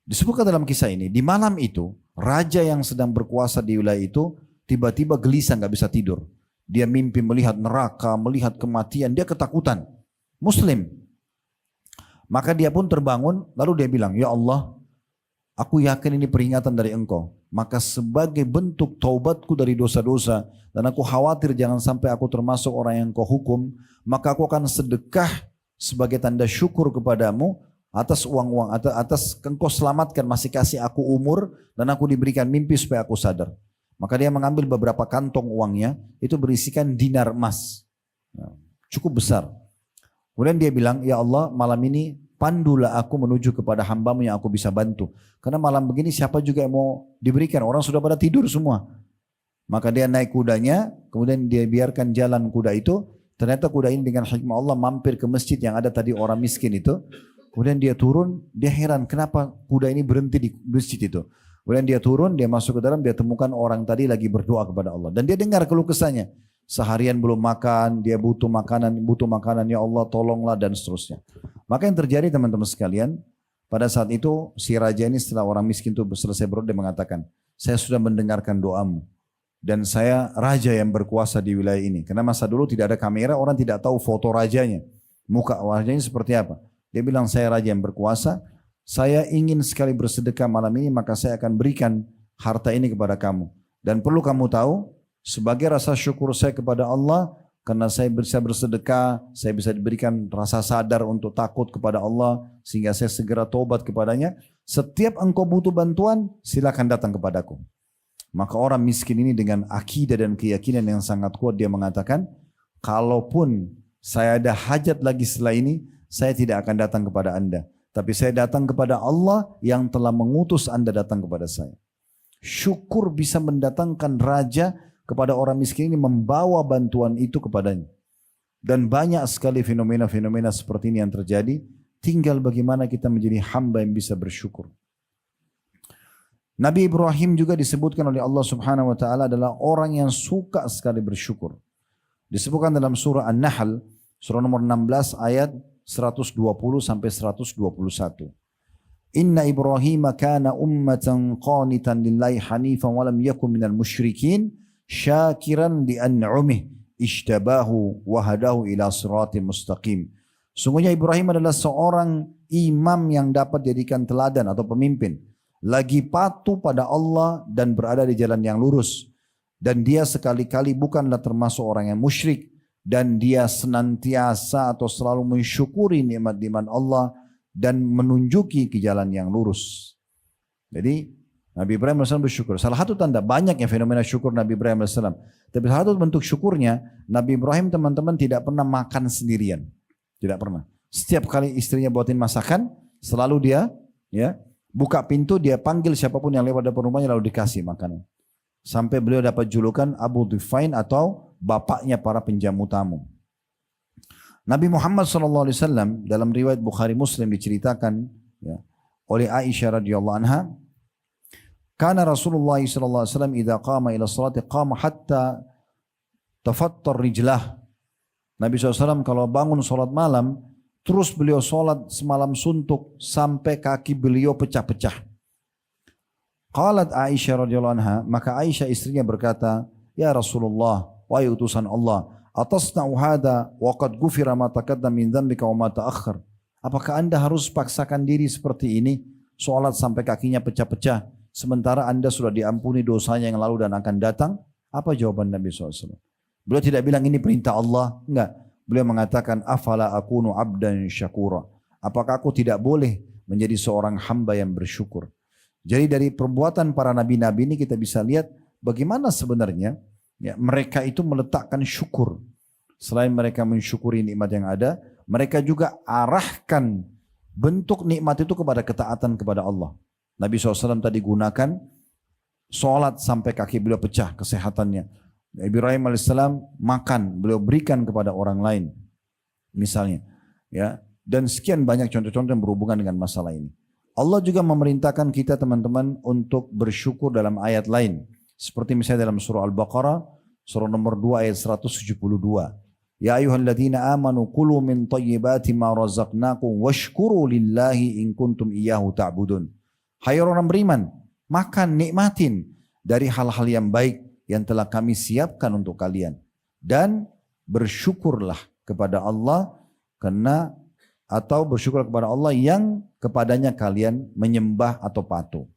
Disebutkan dalam kisah ini, di malam itu raja yang sedang berkuasa di wilayah itu tiba-tiba gelisah, nggak bisa tidur. Dia mimpi melihat neraka, melihat kematian, dia ketakutan. Muslim. Maka dia pun terbangun, lalu dia bilang, "Ya Allah, aku yakin ini peringatan dari Engkau. Maka sebagai bentuk taubatku dari dosa-dosa, dan aku khawatir jangan sampai aku termasuk orang yang Engkau hukum, maka aku akan sedekah sebagai tanda syukur kepadamu atas uang-uang, atas engkau selamatkan, masih kasih aku umur dan aku diberikan mimpi supaya aku sadar. Maka dia mengambil beberapa kantong uangnya, itu berisikan dinar emas. Cukup besar. Kemudian dia bilang, ya Allah malam ini pandulah aku menuju kepada hambamu yang aku bisa bantu. Karena malam begini siapa juga yang mau diberikan, orang sudah pada tidur semua. Maka dia naik kudanya, kemudian dia biarkan jalan kuda itu. Ternyata kuda ini dengan hikmah Allah mampir ke masjid yang ada tadi orang miskin itu. Kemudian dia turun, dia heran kenapa kuda ini berhenti di masjid itu. Kemudian dia turun, dia masuk ke dalam, dia temukan orang tadi lagi berdoa kepada Allah. Dan dia dengar keluh kesahnya. Seharian belum makan, dia butuh makanan, ya Allah tolonglah dan seterusnya. Maka yang terjadi teman-teman sekalian, pada saat itu si raja ini setelah orang miskin itu selesai berdoa, dia mengatakan, saya sudah mendengarkan doamu. Dan saya raja yang berkuasa di wilayah ini. Karena masa dulu tidak ada kamera, orang tidak tahu foto rajanya. Muka rajanya seperti apa. Dia bilang, saya raja yang berkuasa, saya ingin sekali bersedekah malam ini, maka saya akan berikan harta ini kepada kamu. Dan perlu kamu tahu, sebagai rasa syukur saya kepada Allah, karena saya bisa bersedekah, saya bisa diberikan rasa sadar untuk takut kepada Allah, sehingga saya segera tobat kepadanya. Setiap engkau butuh bantuan, silakan datang kepadaku. Maka orang miskin ini dengan akidah dan keyakinan yang sangat kuat, dia mengatakan, kalaupun saya ada hajat lagi setelah ini, saya tidak akan datang kepada anda. Tapi saya datang kepada Allah yang telah mengutus anda datang kepada saya. Syukur bisa mendatangkan raja kepada orang miskin ini, membawa bantuan itu kepadanya. Dan banyak sekali fenomena-fenomena seperti ini yang terjadi. Tinggal bagaimana kita menjadi hamba yang bisa bersyukur. Nabi Ibrahim juga disebutkan oleh Allah Subhanahu wa taala adalah orang yang suka sekali bersyukur. Disebutkan dalam surah An-Nahl, surah nomor 16 ayat 120 sampai 121. Inna Ibrahim kana ummatan qanitan lillahi hanifan wa lam yakun minal musyrikin syakiran li an'umih ishtabahu wa hadahu ila siratim mustaqim. Sungguhnya Ibrahim adalah seorang imam yang dapat dijadikan teladan atau pemimpin, lagi patuh pada Allah dan berada di jalan yang lurus, dan dia sekali-kali bukanlah termasuk orang yang musyrik, dan dia senantiasa atau selalu mensyukuri nikmat-nikmat Allah dan menunjuki ke jalan yang lurus. Jadi Nabi Ibrahim AS bersyukur. Salah satu tanda, banyaknya fenomena syukur Nabi Ibrahim AS. Tapi salah satu bentuk syukurnya, Nabi Ibrahim teman-teman tidak pernah makan sendirian. Tidak pernah. Setiap kali istrinya buatin masakan, selalu dia buka pintu, dia panggil siapapun yang lewat depan rumahnya lalu dikasih makanan. Sampai beliau dapat julukan Abu Dhufain atau bapaknya para penjamu tamu. Nabi Muhammad SAW dalam riwayat Bukhari Muslim diceritakan oleh Aisyah radhiyallahu anha, kana Rasulullah SAW idza qama ila salati qama hatta tafattar rijlah. Nabi SAW kalau bangun salat malam, terus beliau salat semalam suntuk sampai kaki beliau pecah-pecah. Qalat Aisyah radhiyallahu anha, maka Aisyah istrinya berkata, ya Rasulullah, wahai utusan Allah, atasna'u hadha wa qad ghufira ma taqaddama min dhanbika wa ma ta'akhkhar. Apakah anda harus paksakan diri seperti ini, salat sampai kakinya pecah-pecah, sementara anda sudah diampuni dosanya yang lalu dan akan datang? Apa jawaban Nabi SAW? Beliau tidak bilang ini perintah Allah, enggak. Beliau mengatakan, afala akunu abdan syakura. Apakah aku tidak boleh menjadi seorang hamba yang bersyukur? Jadi dari perbuatan para nabi-nabi ini kita bisa lihat bagaimana sebenarnya mereka itu meletakkan syukur. Selain mereka mensyukuri nikmat yang ada, mereka juga arahkan bentuk nikmat itu kepada ketaatan kepada Allah. Nabi SAW tadi gunakan sholat sampai kaki beliau pecah kesehatannya. Ibrahim AS makan, beliau berikan kepada orang lain. Misalnya. Dan sekian banyak contoh-contoh yang berhubungan dengan masalah ini. Allah juga memerintahkan kita teman-teman untuk bersyukur dalam ayat lain. Seperti misalnya dalam surah Al-Baqarah, surah nomor 2 ayat 172. Ya ayyuhalladzina amanu kulu min tayyibati ma razaqnakum washkuru lillahi in kuntum iyyahu ta'budun. Hai orang beriman, makan, nikmatin dari hal-hal yang baik yang telah kami siapkan untuk kalian. Dan bersyukurlah kepada Allah atau bersyukur kepada Allah yang kepadanya kalian menyembah atau patuh.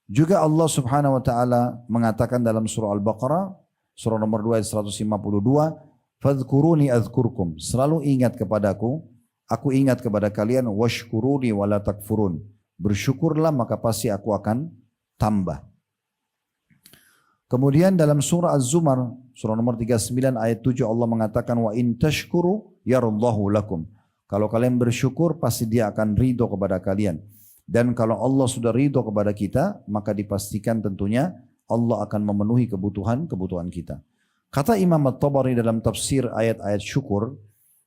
Juga Allah Subhanahu wa taala mengatakan dalam surah Al-Baqarah surah nomor 2 ayat 152, Fadhkuruni adzkurkum. Selalu ingat kepadaku, aku ingat kepada kalian. Washkuruni wala takfurun. Bersyukurlah maka pasti aku akan tambah. Kemudian dalam surah Az-Zumar, surah nomor 39 ayat 7 Allah mengatakan wa in tashkuru yarallahu lakum. Kalau kalian bersyukur pasti dia akan ridho kepada kalian. Dan kalau Allah sudah ridho kepada kita, maka dipastikan tentunya Allah akan memenuhi kebutuhan kita. Kata Imam At-Tabari dalam tafsir ayat-ayat syukur,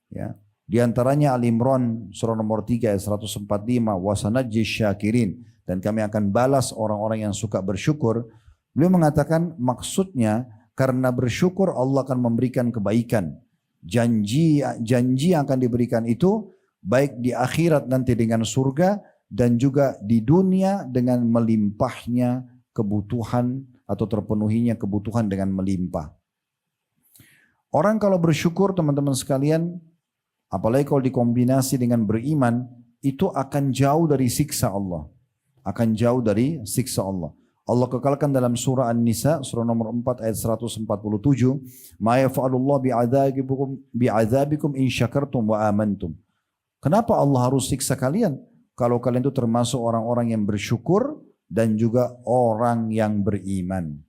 ya, di antaranya Al-Imran surah nomor 3 ayat 145 wa sanajjis syakirin, dan kami akan balas orang-orang yang suka bersyukur. Beliau mengatakan maksudnya karena bersyukur Allah akan memberikan kebaikan. Janji yang akan diberikan itu baik di akhirat nanti dengan surga dan juga di dunia dengan melimpahnya kebutuhan atau terpenuhinya kebutuhan dengan melimpah. Orang kalau bersyukur teman-teman sekalian, apalagi kalau dikombinasi dengan beriman, itu akan jauh dari siksa Allah. Akan jauh dari siksa Allah. Allah kekalkan dalam surah An-Nisa, surah nomor 4 ayat 147, "Ma yaf'alullah bi'adzabikum in syakartum wa amantum." Kenapa Allah harus siksa kalian? Kalau kalian itu termasuk orang-orang yang bersyukur dan juga orang yang beriman.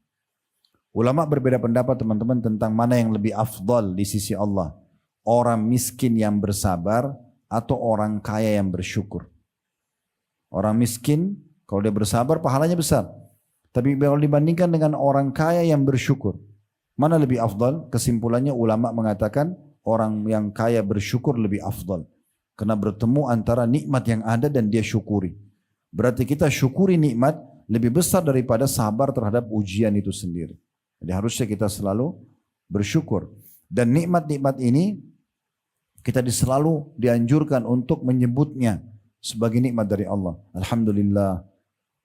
Ulama berbeda pendapat teman-teman tentang mana yang lebih afdal di sisi Allah. Orang miskin yang bersabar atau orang kaya yang bersyukur. Orang miskin kalau dia bersabar pahalanya besar. Tapi kalau dibandingkan dengan orang kaya yang bersyukur, mana lebih afdal? Kesimpulannya ulama mengatakan orang yang kaya bersyukur lebih afdal. Karena bertemu antara nikmat yang ada dan dia syukuri. Berarti kita syukuri nikmat lebih besar daripada sabar terhadap ujian itu sendiri. Jadi harusnya kita selalu bersyukur. Dan nikmat-nikmat ini kita selalu dianjurkan untuk menyebutnya sebagai nikmat dari Allah. Alhamdulillah.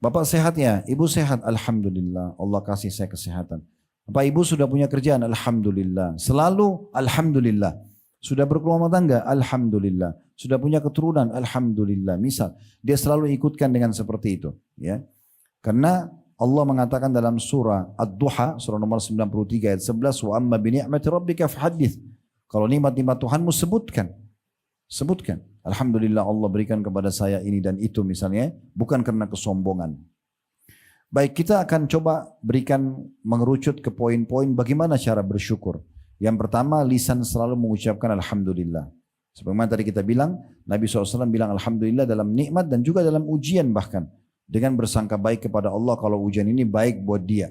Bapak sehat ya? Ibu sehat? Alhamdulillah. Allah kasih saya kesehatan. Bapak ibu sudah punya kerjaan? Alhamdulillah. Selalu Alhamdulillah. Sudah berkeluarga tangga? Alhamdulillah. Sudah punya keturunan? Alhamdulillah. Misal, dia selalu ikutkan dengan seperti itu. Ya. Karena Allah mengatakan dalam surah Ad-Duha, surah nomor 93 ayat 11, wa amma bi ni'mati rabbika fahaddits. Kalau nikmat-nikmat Tuhanmu sebutkan. Sebutkan. Alhamdulillah Allah berikan kepada saya ini dan itu misalnya. Bukan karena kesombongan. Baik, kita akan coba berikan mengerucut ke poin-poin bagaimana cara bersyukur. Yang pertama, lisan selalu mengucapkan Alhamdulillah. Sebagaimana tadi kita bilang, Nabi SAW bilang Alhamdulillah dalam nikmat dan juga dalam ujian bahkan. Dengan bersangka baik kepada Allah kalau ujian ini baik buat dia.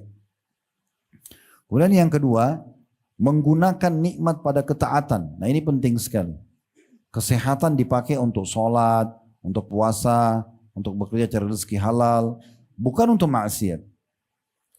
Kemudian yang kedua, menggunakan nikmat pada ketaatan. Nah ini penting sekali. Kesehatan dipakai untuk sholat, untuk puasa, untuk bekerja cari rezeki halal. Bukan untuk maksiat.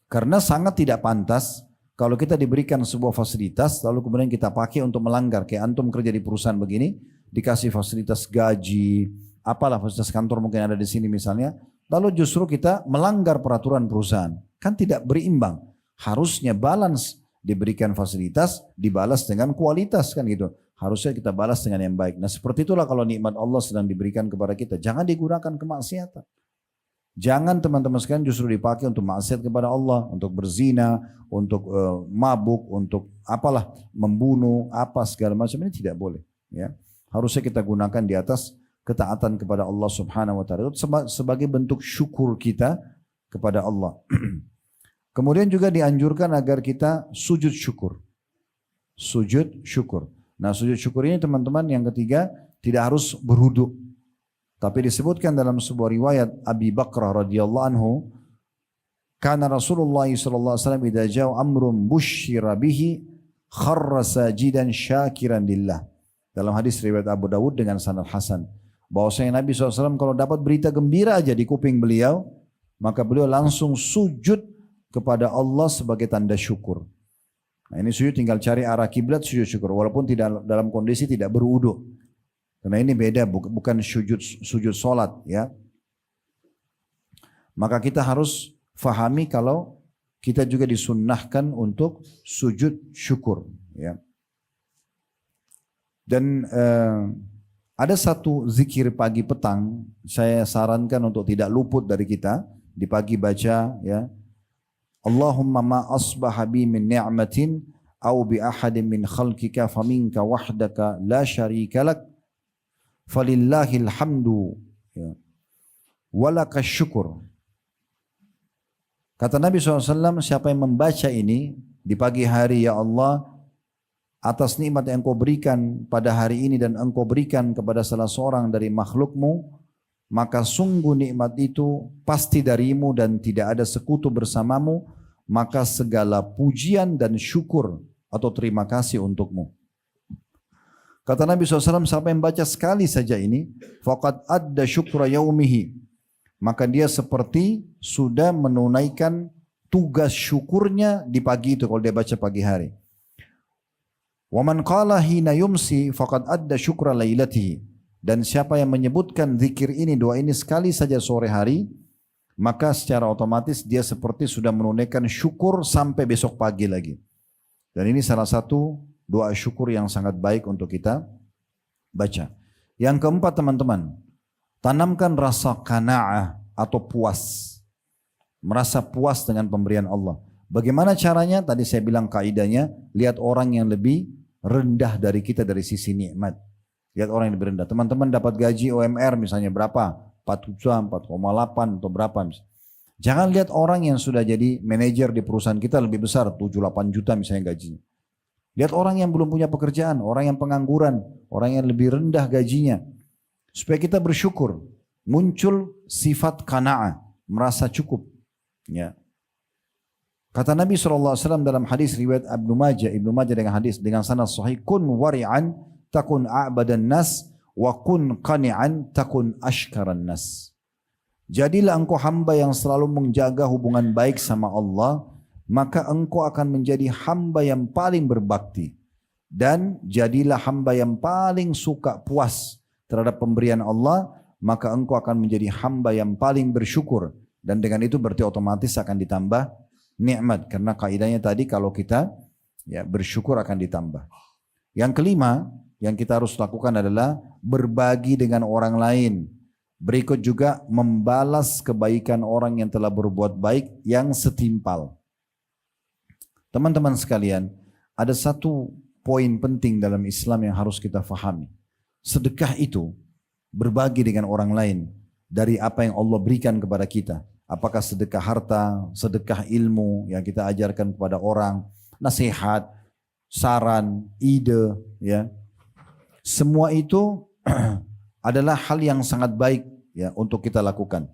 Karena sangat tidak pantas kalau kita diberikan sebuah fasilitas lalu kemudian kita pakai untuk melanggar. Kayak antum kerja di perusahaan begini, dikasih fasilitas gaji, apalah fasilitas kantor mungkin ada di sini misalnya. Lalu justru kita melanggar peraturan perusahaan. Kan tidak berimbang. Harusnya balance. Diberikan fasilitas, dibalas dengan kualitas kan gitu. Harusnya kita balas dengan yang baik. Nah seperti itulah kalau nikmat Allah sedang diberikan kepada kita. Jangan digunakan kemaksiatan. Jangan teman-teman sekalian justru dipakai untuk maksiat kepada Allah. Untuk berzina, untuk mabuk, untuk apalah, membunuh, apa segala macam ini tidak boleh. Ya. Harusnya kita gunakan di atas ketaatan kepada Allah Subhanahu wa taala sebagai bentuk syukur kita kepada Allah. Kemudian juga dianjurkan agar kita sujud syukur. Sujud syukur. Nah, sujud syukur ini teman-teman yang ketiga tidak harus berwudu. Tapi disebutkan dalam sebuah riwayat Abi Bakrah radhiyallahu anhu, kana Rasulullah sallallahu alaihi wasallam idza ja'a amrun busyira bihi kharra sajidan syakiran lillah. Dalam hadis riwayat Abu Dawud dengan sanad hasan. Bahwasanya Nabi SAW kalau dapat berita gembira aja di kuping beliau, maka beliau langsung sujud kepada Allah sebagai tanda syukur. Nah ini sujud tinggal cari arah kiblat sujud syukur. Walaupun tidak dalam kondisi tidak berwudu. Karena ini beda, bukan sujud solat ya. Maka kita harus fahami kalau kita juga disunnahkan untuk sujud syukur ya. Dan ada satu zikir pagi petang saya sarankan untuk tidak luput dari kita di pagi baca ya. Allahumma ma asbaha bi min ni'matin au bi ahadin min khalqika faminka wahdaka la syarika lak falillahil hamdu ya, walakas syukur. Kata Nabi SAW, siapa yang membaca ini di pagi hari, ya Allah, atas nikmat yang engkau berikan pada hari ini dan engkau berikan kepada salah seorang dari makhlukmu, maka sungguh nikmat itu pasti darimu dan tidak ada sekutu bersamamu, maka segala pujian dan syukur atau terima kasih untukmu. Kata Nabi SAW, siapa yang baca sekali saja ini, faqad adda syukra yaumihi, maka dia seperti sudah menunaikan tugas syukurnya di pagi itu kalau dia baca pagi hari. Wa man qala hina yumsi faqad adda syukra lailatihi, dan siapa yang menyebutkan zikir ini, doa ini sekali saja sore hari, maka secara otomatis dia seperti sudah menunaikan syukur sampai besok pagi lagi. Dan ini salah satu doa syukur yang sangat baik untuk kita baca. Yang keempat teman-teman, tanamkan rasa qanaah atau puas. Merasa puas dengan pemberian Allah. Bagaimana caranya? Tadi saya bilang kaidahnya, lihat orang yang lebih rendah dari kita dari sisi nikmat. Lihat orang yang lebih rendah. Teman-teman dapat gaji UMR misalnya berapa? 4 juta, 4,8 atau berapa misalnya. Jangan lihat orang yang sudah jadi manajer di perusahaan kita lebih besar, 7-8 juta misalnya gajinya. Lihat orang yang belum punya pekerjaan, orang yang pengangguran, orang yang lebih rendah gajinya. Supaya kita bersyukur, muncul sifat qanaah, merasa cukup. Ya. Kata Nabi SAW dalam hadis riwayat Ibnu Majah dengan hadis dengan sanad sahih, kun wari'an takun a'badan nas wa kun qani'an takun ashkaran nas. Jadilah engkau hamba yang selalu menjaga hubungan baik sama Allah, maka engkau akan menjadi hamba yang paling berbakti. Dan jadilah hamba yang paling suka puas terhadap pemberian Allah, maka engkau akan menjadi hamba yang paling bersyukur. Dan dengan itu berarti otomatis akan ditambah nikmat. Karena kaidahnya tadi kalau kita ya bersyukur akan ditambah. Yang kelima yang kita harus lakukan adalah berbagi dengan orang lain. Berikut juga membalas kebaikan orang yang telah berbuat baik yang setimpal. Teman-teman sekalian, ada satu poin penting dalam Islam yang harus kita fahami. Sedekah itu berbagi dengan orang lain dari apa yang Allah berikan kepada kita. Apakah sedekah harta, sedekah ilmu yang kita ajarkan kepada orang, nasihat, saran, ide, ya. Semua itu adalah hal yang sangat baik ya untuk kita lakukan.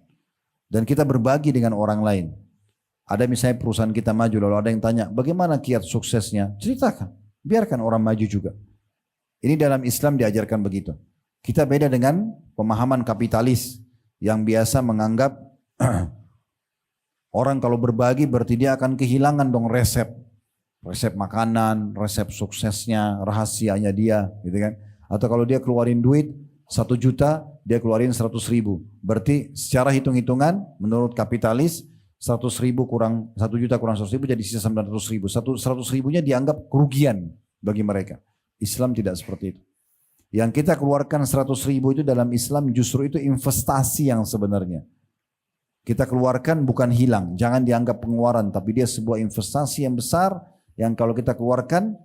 Dan kita berbagi dengan orang lain. Ada misalnya perusahaan kita maju, lalu ada yang tanya, bagaimana kiat suksesnya? Ceritakan, biarkan orang maju juga. Ini dalam Islam diajarkan begitu. Kita beda dengan pemahaman kapitalis yang biasa menganggap orang kalau berbagi berarti dia akan kehilangan dong resep makanan, resep suksesnya, rahasianya dia, gitu kan? Atau kalau dia keluarin duit 1 juta, dia keluarin 100.000. Berarti secara hitung-hitungan menurut kapitalis 100.000 kurang 1 juta kurang 100.000 jadi sisa 900.000. 100.000-nya dianggap kerugian bagi mereka. Islam tidak seperti itu. Yang kita keluarkan 100.000 itu dalam Islam justru itu investasi yang sebenarnya. Kita keluarkan bukan hilang, jangan dianggap pengeluaran, tapi dia sebuah investasi yang besar yang kalau kita keluarkan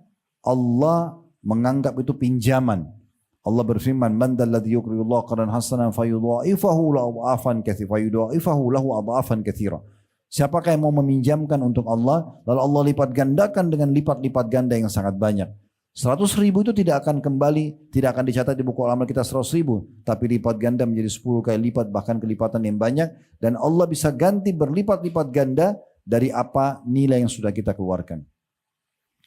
Allah menganggap itu pinjaman. Allah berfirman, "Man dzalladzi yuqridullaha qardan hasanan fayudha'ifahu lahu adhafan katsira." Siapakah yang mau meminjamkan untuk Allah, lalu Allah lipat gandakan dengan lipat-lipat ganda yang sangat banyak. 100.000 itu tidak akan kembali, tidak akan dicatat di buku amal kita 100.000, tapi lipat ganda menjadi 10 kali lipat, bahkan kelipatan yang banyak, dan Allah bisa ganti berlipat-lipat ganda dari apa nilai yang sudah kita keluarkan.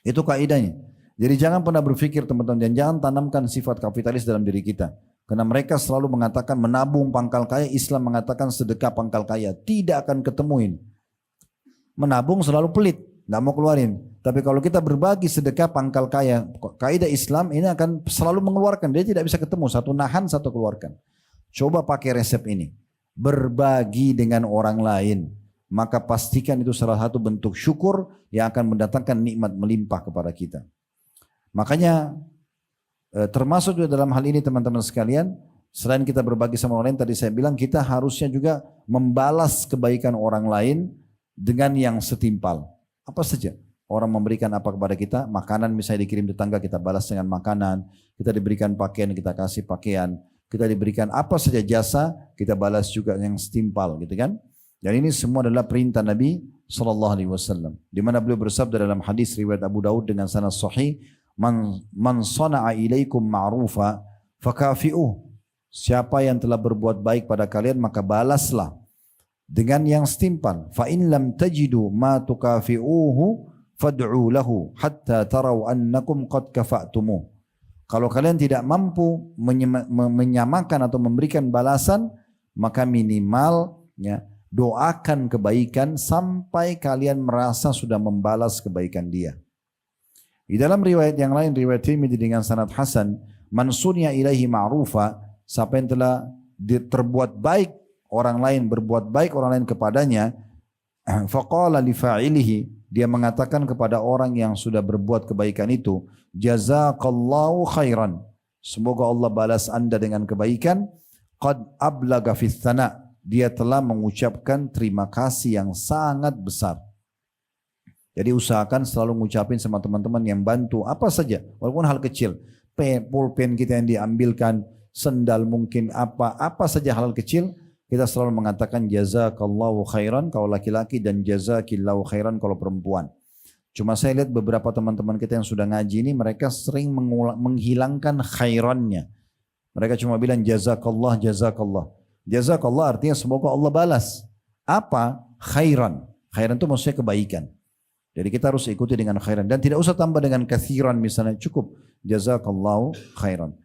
Itu kaidahnya. Jadi jangan pernah berpikir teman-teman, dan jangan tanamkan sifat kapitalis dalam diri kita. Karena mereka selalu mengatakan menabung pangkal kaya, Islam mengatakan sedekah pangkal kaya. Tidak akan ketemuin. Menabung selalu pelit, nggak mau keluarin. Tapi kalau kita berbagi sedekah pangkal kaya, kaidah Islam ini akan selalu mengeluarkan. Dia tidak bisa ketemu, satu nahan, satu keluarkan. Coba pakai resep ini. Berbagi dengan orang lain. Maka pastikan itu salah satu bentuk syukur yang akan mendatangkan nikmat melimpah kepada kita. Makanya termasuk juga dalam hal ini teman-teman sekalian, selain kita berbagi sama orang lain, tadi saya bilang kita harusnya juga membalas kebaikan orang lain dengan yang setimpal. Apa saja. orang memberikan apa kepada kita, makanan misalnya dikirim tetangga kita balas dengan makanan, kita diberikan pakaian kita kasih pakaian, kita diberikan apa saja jasa kita balas juga yang setimpal gitu kan. Dan ini semua adalah perintah Nabi sallallahu alaihi wasallam. Di mana beliau bersabda dalam hadis riwayat Abu Daud dengan sanad sahih, man sana'a ilaikum ma'rufa fakafi'uh. Siapa yang telah berbuat baik pada kalian maka balaslah dengan yang setimpal. Fa in lam tajidu ma tukafi'uhu fad'u lahu hatta tarau annakum qad kafa'tumuh. Kalau kalian tidak mampu menyamakan atau memberikan balasan, maka minimalnya doakan kebaikan sampai kalian merasa sudah membalas kebaikan dia. Di dalam riwayat yang lain, riwayat Tirmidzi dengan sanad hasan, man sunya ilaihi ma'rufa, siapa yang telah terbuat baik orang lain, berbuat baik orang lain kepadanya, faqala li fa'ilihi, dia mengatakan kepada orang yang sudah berbuat kebaikan itu, jazakallahu khairan, semoga Allah balas anda dengan kebaikan, qad ablaga fis thana, dia telah mengucapkan terima kasih yang sangat besar. Jadi usahakan selalu mengucapin sama teman-teman yang bantu apa saja, walaupun hal kecil, pulpen kita yang diambilkan, sendal mungkin apa saja hal kecil, kita selalu mengatakan jazakallahu khairan kalau laki-laki dan jazakillahu khairan kalau perempuan. Cuma saya lihat beberapa teman-teman kita yang sudah ngaji ini mereka sering menghilangkan khairannya. Mereka cuma bilang jazakallah, jazakallah. Jazakallah artinya semoga Allah balas. Apa? Khairan. Khairan itu maksudnya kebaikan. Jadi kita harus ikuti dengan khairan. Dan tidak usah tambah dengan kathiran misalnya. Cukup. Jazakallahu khairan.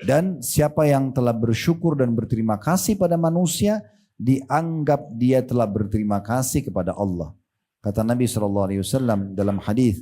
Dan siapa yang telah bersyukur dan berterima kasih pada manusia, dianggap dia telah berterima kasih kepada Allah. Kata Nabi SAW dalam hadis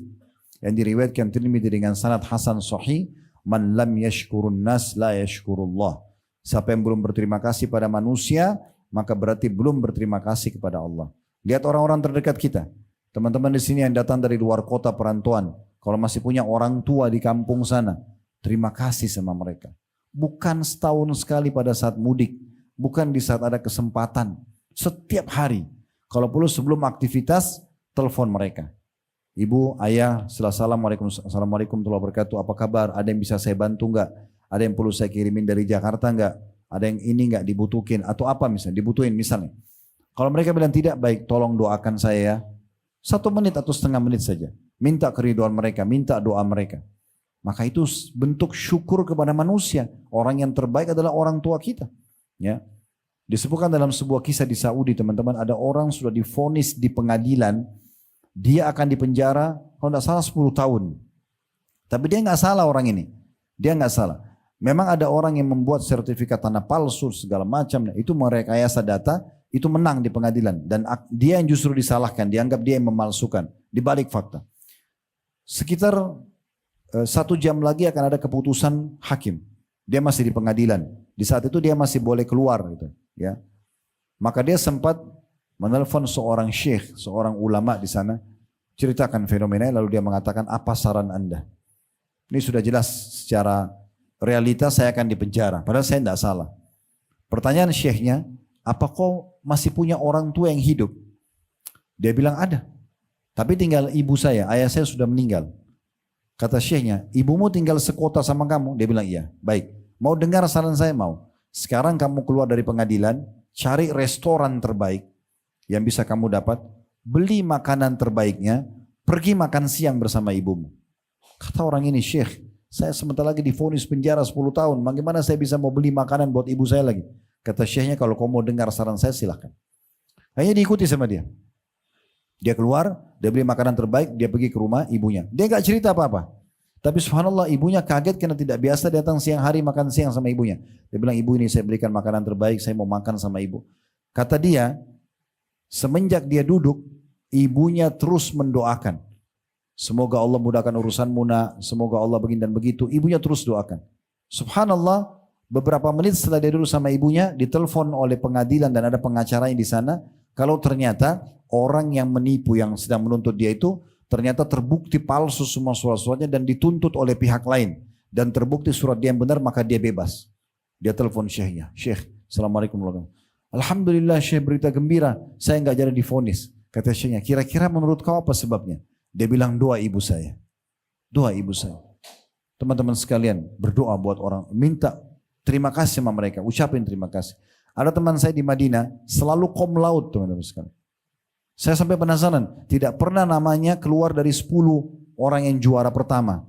yang diriwayatkan Tirmidzi dengan sanad hasan sahih, man lam yashkurun nas la yashkurullah. Siapa yang belum berterima kasih pada manusia, maka berarti belum berterima kasih kepada Allah. Lihat orang-orang terdekat kita. Teman-teman di sini yang datang dari luar kota perantauan, kalau masih punya orang tua di kampung sana, terima kasih sama mereka. Bukan setahun sekali pada saat mudik, bukan di saat ada kesempatan. Setiap hari, kalau perlu sebelum aktivitas, telepon mereka. Ibu, ayah, assalamualaikum warahmatullahi wabarakatuh, apa kabar? Ada yang bisa saya bantu enggak? Ada yang perlu saya kirimin dari Jakarta enggak? Ada yang ini enggak dibutuhin? Atau apa misalnya, dibutuhin misalnya. Kalau mereka bilang tidak, baik tolong doakan saya ya. 1 menit atau setengah menit saja. Minta keriduan mereka, minta doa mereka. Maka itu bentuk syukur kepada manusia. Orang yang terbaik adalah orang tua kita. Ya. Disebutkan dalam sebuah kisah di Saudi teman-teman, ada orang sudah divonis di pengadilan, dia akan dipenjara kalau tidak salah 10 tahun. Tapi dia nggak salah orang ini. Dia nggak salah. Memang ada orang yang membuat sertifikat tanah palsu segala macam, itu merekayasa data, itu menang di pengadilan dan dia yang justru disalahkan, dianggap dia yang memalsukan di balik fakta. Sekitar 1 jam lagi akan ada keputusan hakim. Dia masih di pengadilan. Di saat itu dia masih boleh keluar gitu, ya. Maka dia sempat menelpon seorang syekh, seorang ulama di sana, ceritakan fenomena lalu dia mengatakan, "Apa saran Anda?" Ini sudah jelas secara realitas saya akan dipenjara, padahal saya tidak salah. Pertanyaan syekhnya, apa kau masih punya orang tua yang hidup? Dia bilang ada. Tapi tinggal ibu saya, ayah saya sudah meninggal. Kata syekhnya, ibumu tinggal sekota sama kamu? Dia bilang iya. Baik, mau dengar saran saya? Mau. Sekarang kamu keluar dari pengadilan, cari restoran terbaik yang bisa kamu dapat, beli makanan terbaiknya, pergi makan siang bersama ibumu. Kata orang ini, syekh, saya sebentar lagi divonis penjara 10 tahun, bagaimana saya bisa mau beli makanan buat ibu saya lagi? Kata syekhnya, kalau kau mau dengar saran saya silahkan. Akhirnya diikuti sama dia. Dia keluar, dia beli makanan terbaik, dia pergi ke rumah ibunya. Dia gak cerita apa-apa. Tapi subhanallah ibunya kaget karena tidak biasa datang siang hari makan siang sama ibunya. Dia bilang, ibu ini saya belikan makanan terbaik, saya mau makan sama ibu. Kata dia, semenjak dia duduk, ibunya terus mendoakan. Semoga Allah mudahkan urusanmu nak, semoga Allah begini dan begitu. Ibunya terus doakan. Subhanallah, beberapa menit setelah dia duduk sama ibunya, ditelepon oleh pengadilan dan ada pengacaranya di sana. Kalau ternyata orang yang menipu yang sedang menuntut dia itu ternyata terbukti palsu semua surat-suratnya dan dituntut oleh pihak lain. Dan terbukti surat dia yang benar, maka dia bebas. Dia telepon syekhnya. Syekh, assalamualaikum warahmatullahi wabarakatuh. Alhamdulillah syekh, berita gembira, saya enggak jadi divonis. Kata syekhnya, kira-kira menurut kau apa sebabnya? Dia bilang doa ibu saya. Doa ibu saya. Teman-teman sekalian berdoa buat orang. Minta terima kasih sama mereka. Ucapin terima kasih. Ada teman saya di Madinah selalu cum laude teman-teman sekalian. Saya sampai penasaran. Tidak pernah namanya keluar dari 10 orang yang juara pertama.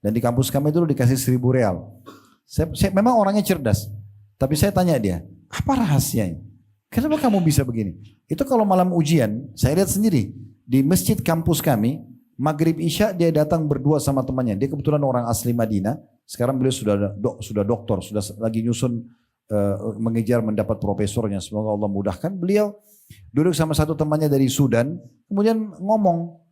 Dan di kampus kami dulu dikasih 1.000 real. Saya memang orangnya cerdas. Tapi saya tanya dia, apa rahasianya? Kenapa kamu bisa begini? Itu kalau malam ujian, saya lihat sendiri. Di masjid kampus kami, Maghrib Isya dia datang berdua sama temannya. Dia kebetulan orang asli Madinah. Sekarang beliau sudah doktor, sudah lagi nyusun mengejar mendapat profesornya. Semoga Allah mudahkan. Beliau duduk sama satu temannya dari Sudan. Kemudian ngomong,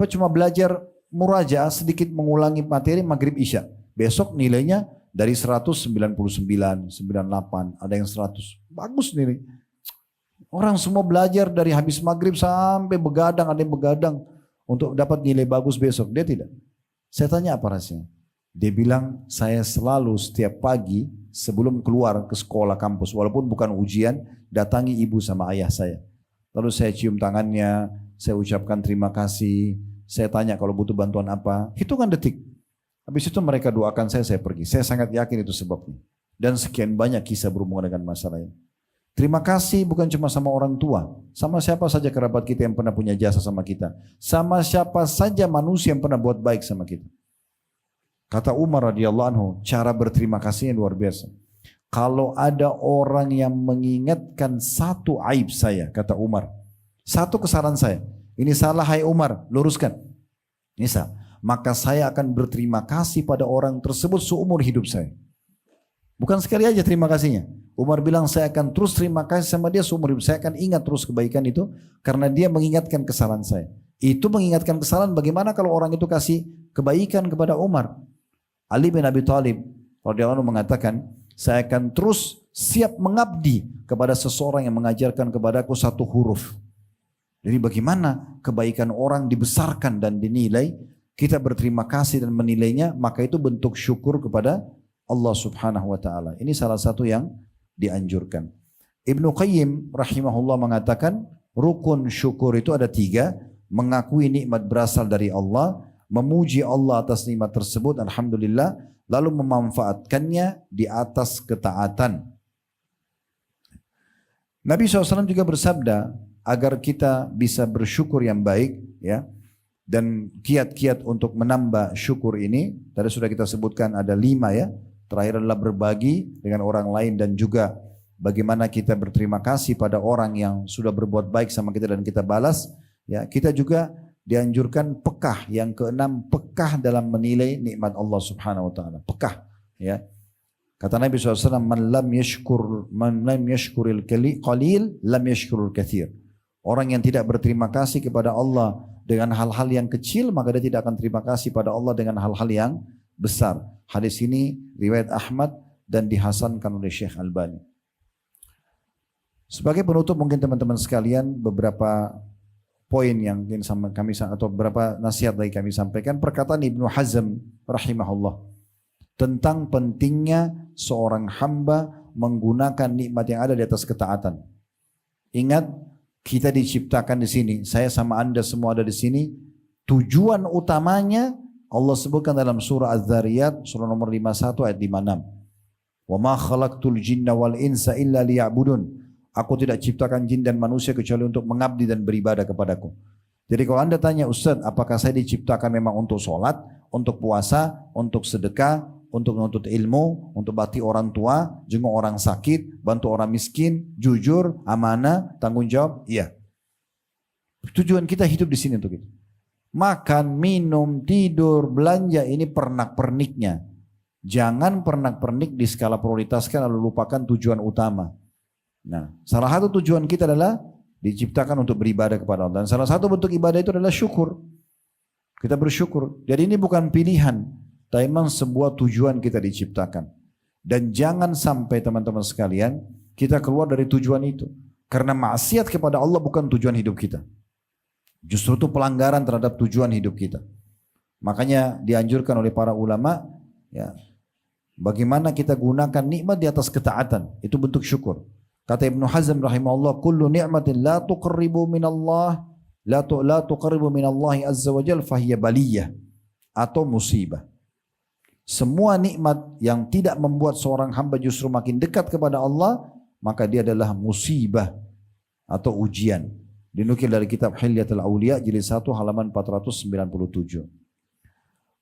cuma belajar murajaah sedikit mengulangi materi Maghrib Isya. Besok nilainya dari 199, 98, ada yang 100. Bagus nilai. Orang semua belajar dari habis Maghrib sampai begadang, ada yang begadang untuk dapat nilai bagus besok. Dia tidak. Saya tanya apa rahasianya? Dia bilang, saya selalu setiap pagi sebelum keluar ke sekolah kampus, walaupun bukan ujian, datangi ibu sama ayah saya. Lalu saya cium tangannya, saya ucapkan terima kasih, saya tanya kalau butuh bantuan apa, hitungan detik. Habis itu mereka doakan saya pergi. Saya sangat yakin itu sebabnya. Dan sekian banyak kisah berhubungan dengan masalah ini. Terima kasih bukan cuma sama orang tua. Sama siapa saja kerabat kita yang pernah punya jasa sama kita. Sama siapa saja manusia yang pernah buat baik sama kita. Kata Umar radhiyallahu anhu, cara berterima kasihnya luar biasa. Kalau ada orang yang mengingatkan satu aib saya, kata Umar. Satu kesalahan saya. Ini salah hai Umar, luruskan. Ini salah. Maka saya akan berterima kasih pada orang tersebut seumur hidup saya. Bukan sekali aja terima kasihnya. Umar bilang saya akan terus terima kasih sama dia seumur hidup. Saya akan ingat terus kebaikan itu karena dia mengingatkan kesalahan saya. Itu mengingatkan kesalahan, bagaimana kalau orang itu kasih kebaikan kepada Umar. Ali bin Abi Thalib radhiyallahu anhu mengatakan, saya akan terus siap mengabdi kepada seseorang yang mengajarkan kepadaku satu huruf. Jadi bagaimana kebaikan orang dibesarkan dan dinilai, kita berterima kasih dan menilainya, maka itu bentuk syukur kepada Allah subhanahu wa ta'ala. Ini salah satu yang dianjurkan. Ibnu Qayyim rahimahullah mengatakan, rukun syukur itu ada 3, mengakui nikmat berasal dari Allah, memuji Allah atas nikmat tersebut, alhamdulillah, lalu memanfaatkannya di atas ketaatan. Nabi SAW juga bersabda, agar kita bisa bersyukur yang baik, ya, dan kiat-kiat untuk menambah syukur ini, tadi sudah kita sebutkan ada 5 ya. Terakhir adalah berbagi dengan orang lain dan juga bagaimana kita berterima kasih pada orang yang sudah berbuat baik sama kita dan kita balas. Ya, kita juga dianjurkan pekah. Yang ke-6, pekah dalam menilai nikmat Allah Subhanahu wa taala. Pekah, ya. Kata Nabi SAW, man lam yashkuril qalil lam yashkurul katsir. Orang yang tidak berterima kasih kepada Allah dengan hal-hal yang kecil, maka dia tidak akan terima kasih pada Allah dengan hal-hal yang besar. Hadis ini riwayat Ahmad dan dihasankan oleh Syekh Albani. Sebagai penutup mungkin teman-teman sekalian beberapa poin yang ingin kami atau beberapa nasihat lagi kami sampaikan. Perkataan Ibnu Hazm rahimahullah tentang pentingnya seorang hamba menggunakan nikmat yang ada di atas ketaatan. Ingat, kita diciptakan di sini. Saya sama Anda semua ada di sini. Tujuan utamanya Allah sebutkan dalam surah Az-Zariyat, surah nomor 51 ayat 56. Wa ma khalaqtul jinna wal insa illa liya'budun. Aku tidak ciptakan jin dan manusia kecuali untuk mengabdi dan beribadah kepadaku. Jadi kalau Anda tanya, Ustaz, apakah saya diciptakan memang untuk sholat, untuk puasa, untuk sedekah, untuk menuntut ilmu, untuk bakti orang tua, jenguk orang sakit, bantu orang miskin, jujur, amanah, tanggung jawab? Iya. Tujuan kita hidup di sini untuk itu. Makan, minum, tidur, belanja, ini pernak-perniknya. Jangan pernak-pernik di skala prioritaskan lalu lupakan tujuan utama. Nah, salah satu tujuan kita adalah diciptakan untuk beribadah kepada Allah. Dan salah satu bentuk ibadah itu adalah syukur. Kita bersyukur. Jadi ini bukan pilihan, tapi memang sebuah tujuan kita diciptakan. Dan jangan sampai teman-teman sekalian kita keluar dari tujuan itu. Karena maksiat kepada Allah bukan tujuan hidup kita. Justru itu pelanggaran terhadap tujuan hidup kita. Makanya dianjurkan oleh para ulama, ya, bagaimana kita gunakan nikmat di atas ketaatan. Itu bentuk syukur. Kata Ibnu Hazm rahimahullah, kullu ni'matin la tuqarribu minallah la tuqarribu minallahi azza wa jalla fahiya baliyah atau musibah. Semua nikmat yang tidak membuat seorang hamba justru makin dekat kepada Allah, maka dia adalah musibah atau ujian. Dinukil dari kitab Hilyatul Auliya jilid 1 halaman 497.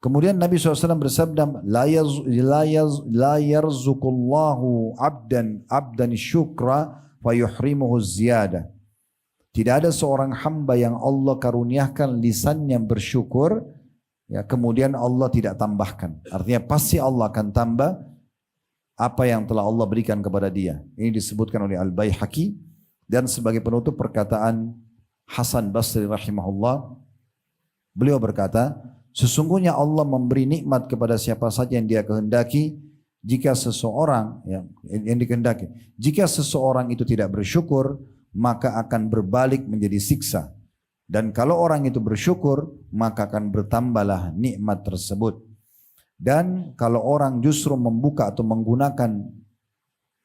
Kemudian Nabi SAW bersabda, la yarzuqullahu abdan syukra fayuhrimuhu ziyada. Tidak ada seorang hamba yang Allah karuniakan lisannya bersyukur, ya, kemudian Allah tidak tambahkan. Artinya pasti Allah akan tambah apa yang telah Allah berikan kepada dia. Ini disebutkan oleh Al-Baihaqi. Dan sebagai penutup perkataan Hasan Basri rahimahullah, beliau berkata, sesungguhnya Allah memberi nikmat kepada siapa saja yang dia kehendaki. Jika seseorang yang dikehendaki, jika seseorang itu tidak bersyukur, maka akan berbalik menjadi siksa. Dan kalau orang itu bersyukur, maka akan bertambahlah nikmat tersebut. Dan kalau orang justru membuka atau menggunakan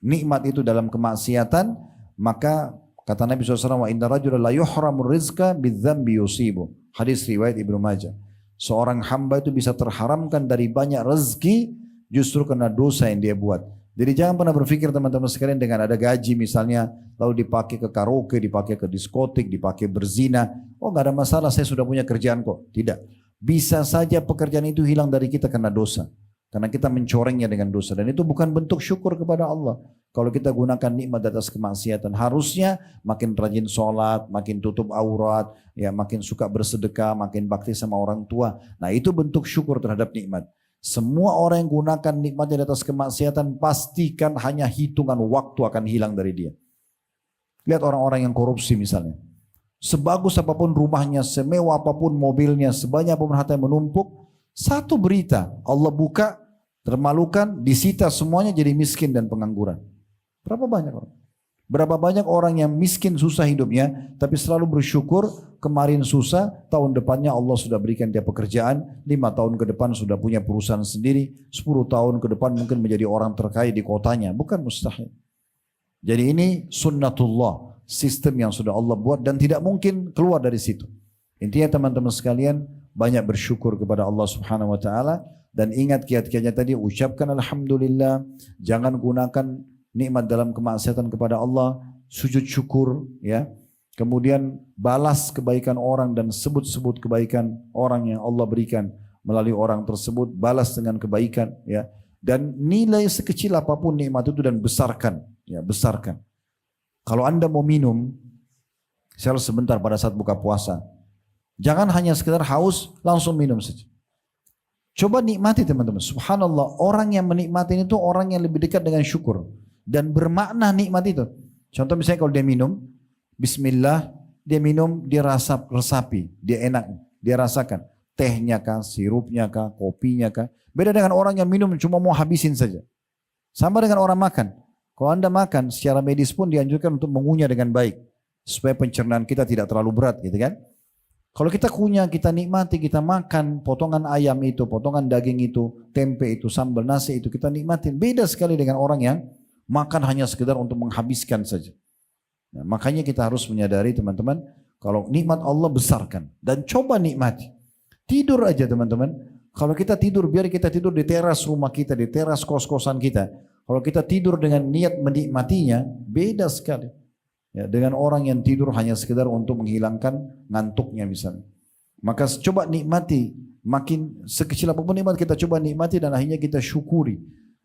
nikmat itu dalam kemaksiatan, maka kata Nabi SAW, wa inna rajula la yuhramur rizqa bidzambi yusibu. Hadis riwayat Ibnu Majah. Seorang hamba itu bisa terharamkan dari banyak rezeki justru karena dosa yang dia buat. Jadi jangan pernah berpikir teman-teman sekalian dengan ada gaji misalnya, lalu dipakai ke karaoke, dipakai ke diskotik, dipakai berzina. Oh nggak ada masalah, saya sudah punya kerjaan kok. Tidak. Bisa saja pekerjaan itu hilang dari kita karena dosa. Karena kita mencorengnya dengan dosa. Dan itu bukan bentuk syukur kepada Allah. Kalau kita gunakan nikmat atas kemaksiatan, harusnya makin rajin sholat, makin tutup aurat, ya makin suka bersedekah, makin bakti sama orang tua. Nah itu bentuk syukur terhadap nikmat. Semua orang yang gunakan nikmatnya di atas kemaksiatan, pastikan hanya hitungan waktu akan hilang dari dia. Lihat orang-orang yang korupsi misalnya. Sebagus apapun rumahnya, semewah apapun mobilnya, sebanyak apapun harta yang menumpuk, satu berita Allah buka, termalukan, disita semuanya, jadi miskin dan pengangguran. Berapa banyak orang? Berapa banyak orang yang miskin susah hidupnya, tapi selalu bersyukur, kemarin susah, tahun depannya Allah sudah berikan dia pekerjaan, 5 tahun ke depan sudah punya perusahaan sendiri, 10 tahun ke depan mungkin menjadi orang terkaya di kotanya, bukan mustahil. Jadi ini sunnatullah, sistem yang sudah Allah buat dan tidak mungkin keluar dari situ. Intinya teman-teman sekalian, banyak bersyukur kepada Allah Subhanahu wa taala dan ingat kiat-kiatnya tadi, ucapkan alhamdulillah, jangan gunakan nikmat dalam kemaksiatan kepada Allah, sujud syukur, ya. Kemudian balas kebaikan orang dan sebut-sebut kebaikan orang yang Allah berikan melalui orang tersebut, balas dengan kebaikan, ya. Dan nilai sekecil apapun nikmat itu dan besarkan, ya, besarkan. Kalau Anda mau minum, saya sebentar pada saat buka puasa, jangan hanya sekedar haus langsung minum saja. Coba nikmati teman-teman. Subhanallah, orang yang menikmati itu orang yang lebih dekat dengan syukur. Dan bermakna nikmat itu. Contoh misalnya kalau dia minum, bismillah, dia minum, dia resapi, dia enak, dia rasakan. Tehnya kah, sirupnya kah, kopinya kah. Beda dengan orang yang minum cuma mau habisin saja. Sama dengan orang makan. Kalau Anda makan, secara medis pun dianjurkan untuk mengunyah dengan baik. Supaya pencernaan kita tidak terlalu berat gitu kan. Kalau kita kunyah, kita nikmati, kita makan potongan ayam itu, potongan daging itu, tempe itu, sambal nasi itu, kita nikmatin. Beda sekali dengan orang yang makan hanya sekedar untuk menghabiskan saja. Nah, makanya kita harus menyadari teman-teman, kalau nikmat Allah besarkan dan coba nikmati. Tidur aja teman-teman. Kalau kita tidur, biar kita tidur di teras rumah kita, di teras kos-kosan kita. Kalau kita tidur dengan niat menikmatinya, beda sekali. Ya, dengan orang yang tidur hanya sekedar untuk menghilangkan ngantuknya misalnya. Maka coba nikmati, makin sekecil apapun nikmat kita coba nikmati dan akhirnya kita syukuri.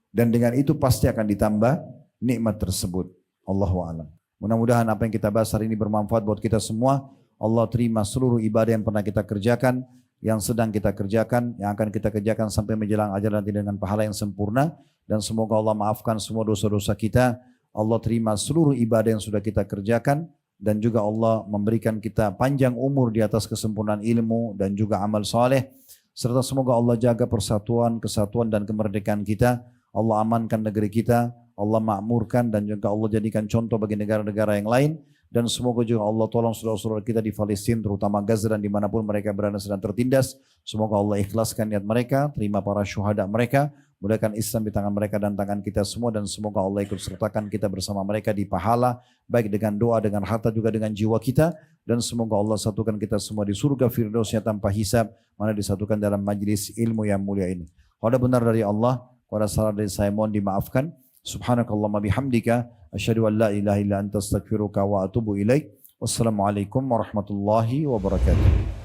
Dan dengan itu pasti akan ditambah nikmat tersebut. Allahu a'lam. Mudah-mudahan apa yang kita bahas hari ini bermanfaat buat kita semua. Allah terima seluruh ibadah yang pernah kita kerjakan, yang sedang kita kerjakan, yang akan kita kerjakan sampai menjelang ajal nanti dengan pahala yang sempurna. Dan semoga Allah maafkan semua dosa-dosa kita. Allah terima seluruh ibadah yang sudah kita kerjakan. Dan juga Allah memberikan kita panjang umur di atas kesempurnaan ilmu dan juga amal soleh. Serta semoga Allah jaga persatuan, kesatuan dan kemerdekaan kita. Allah amankan negeri kita, Allah makmurkan dan juga Allah jadikan contoh bagi negara-negara yang lain. Dan semoga juga Allah tolong saudara-saudara kita di Palestina, terutama Gaza dan dimanapun mereka berada sedang tertindas. Semoga Allah ikhlaskan niat mereka, terima para syuhada mereka, Mudahkan Islam di tangan mereka dan tangan kita semua, dan semoga Allah ikut sertakan kita bersama mereka di pahala, baik dengan doa, dengan harta, juga dengan jiwa kita. Dan semoga Allah satukan kita semua di surga firdausnya tanpa hisab, mana disatukan dalam majlis ilmu yang mulia ini. Kalau ada benar dari Allah, kalau ada salah dari saya mohon dimaafkan. Subhanakallahumma bihamdika asyhadu an la ilaha illa anta astaghfiruka wa atubu ilaik. Wassalamualaikum warahmatullahi wabarakatuh.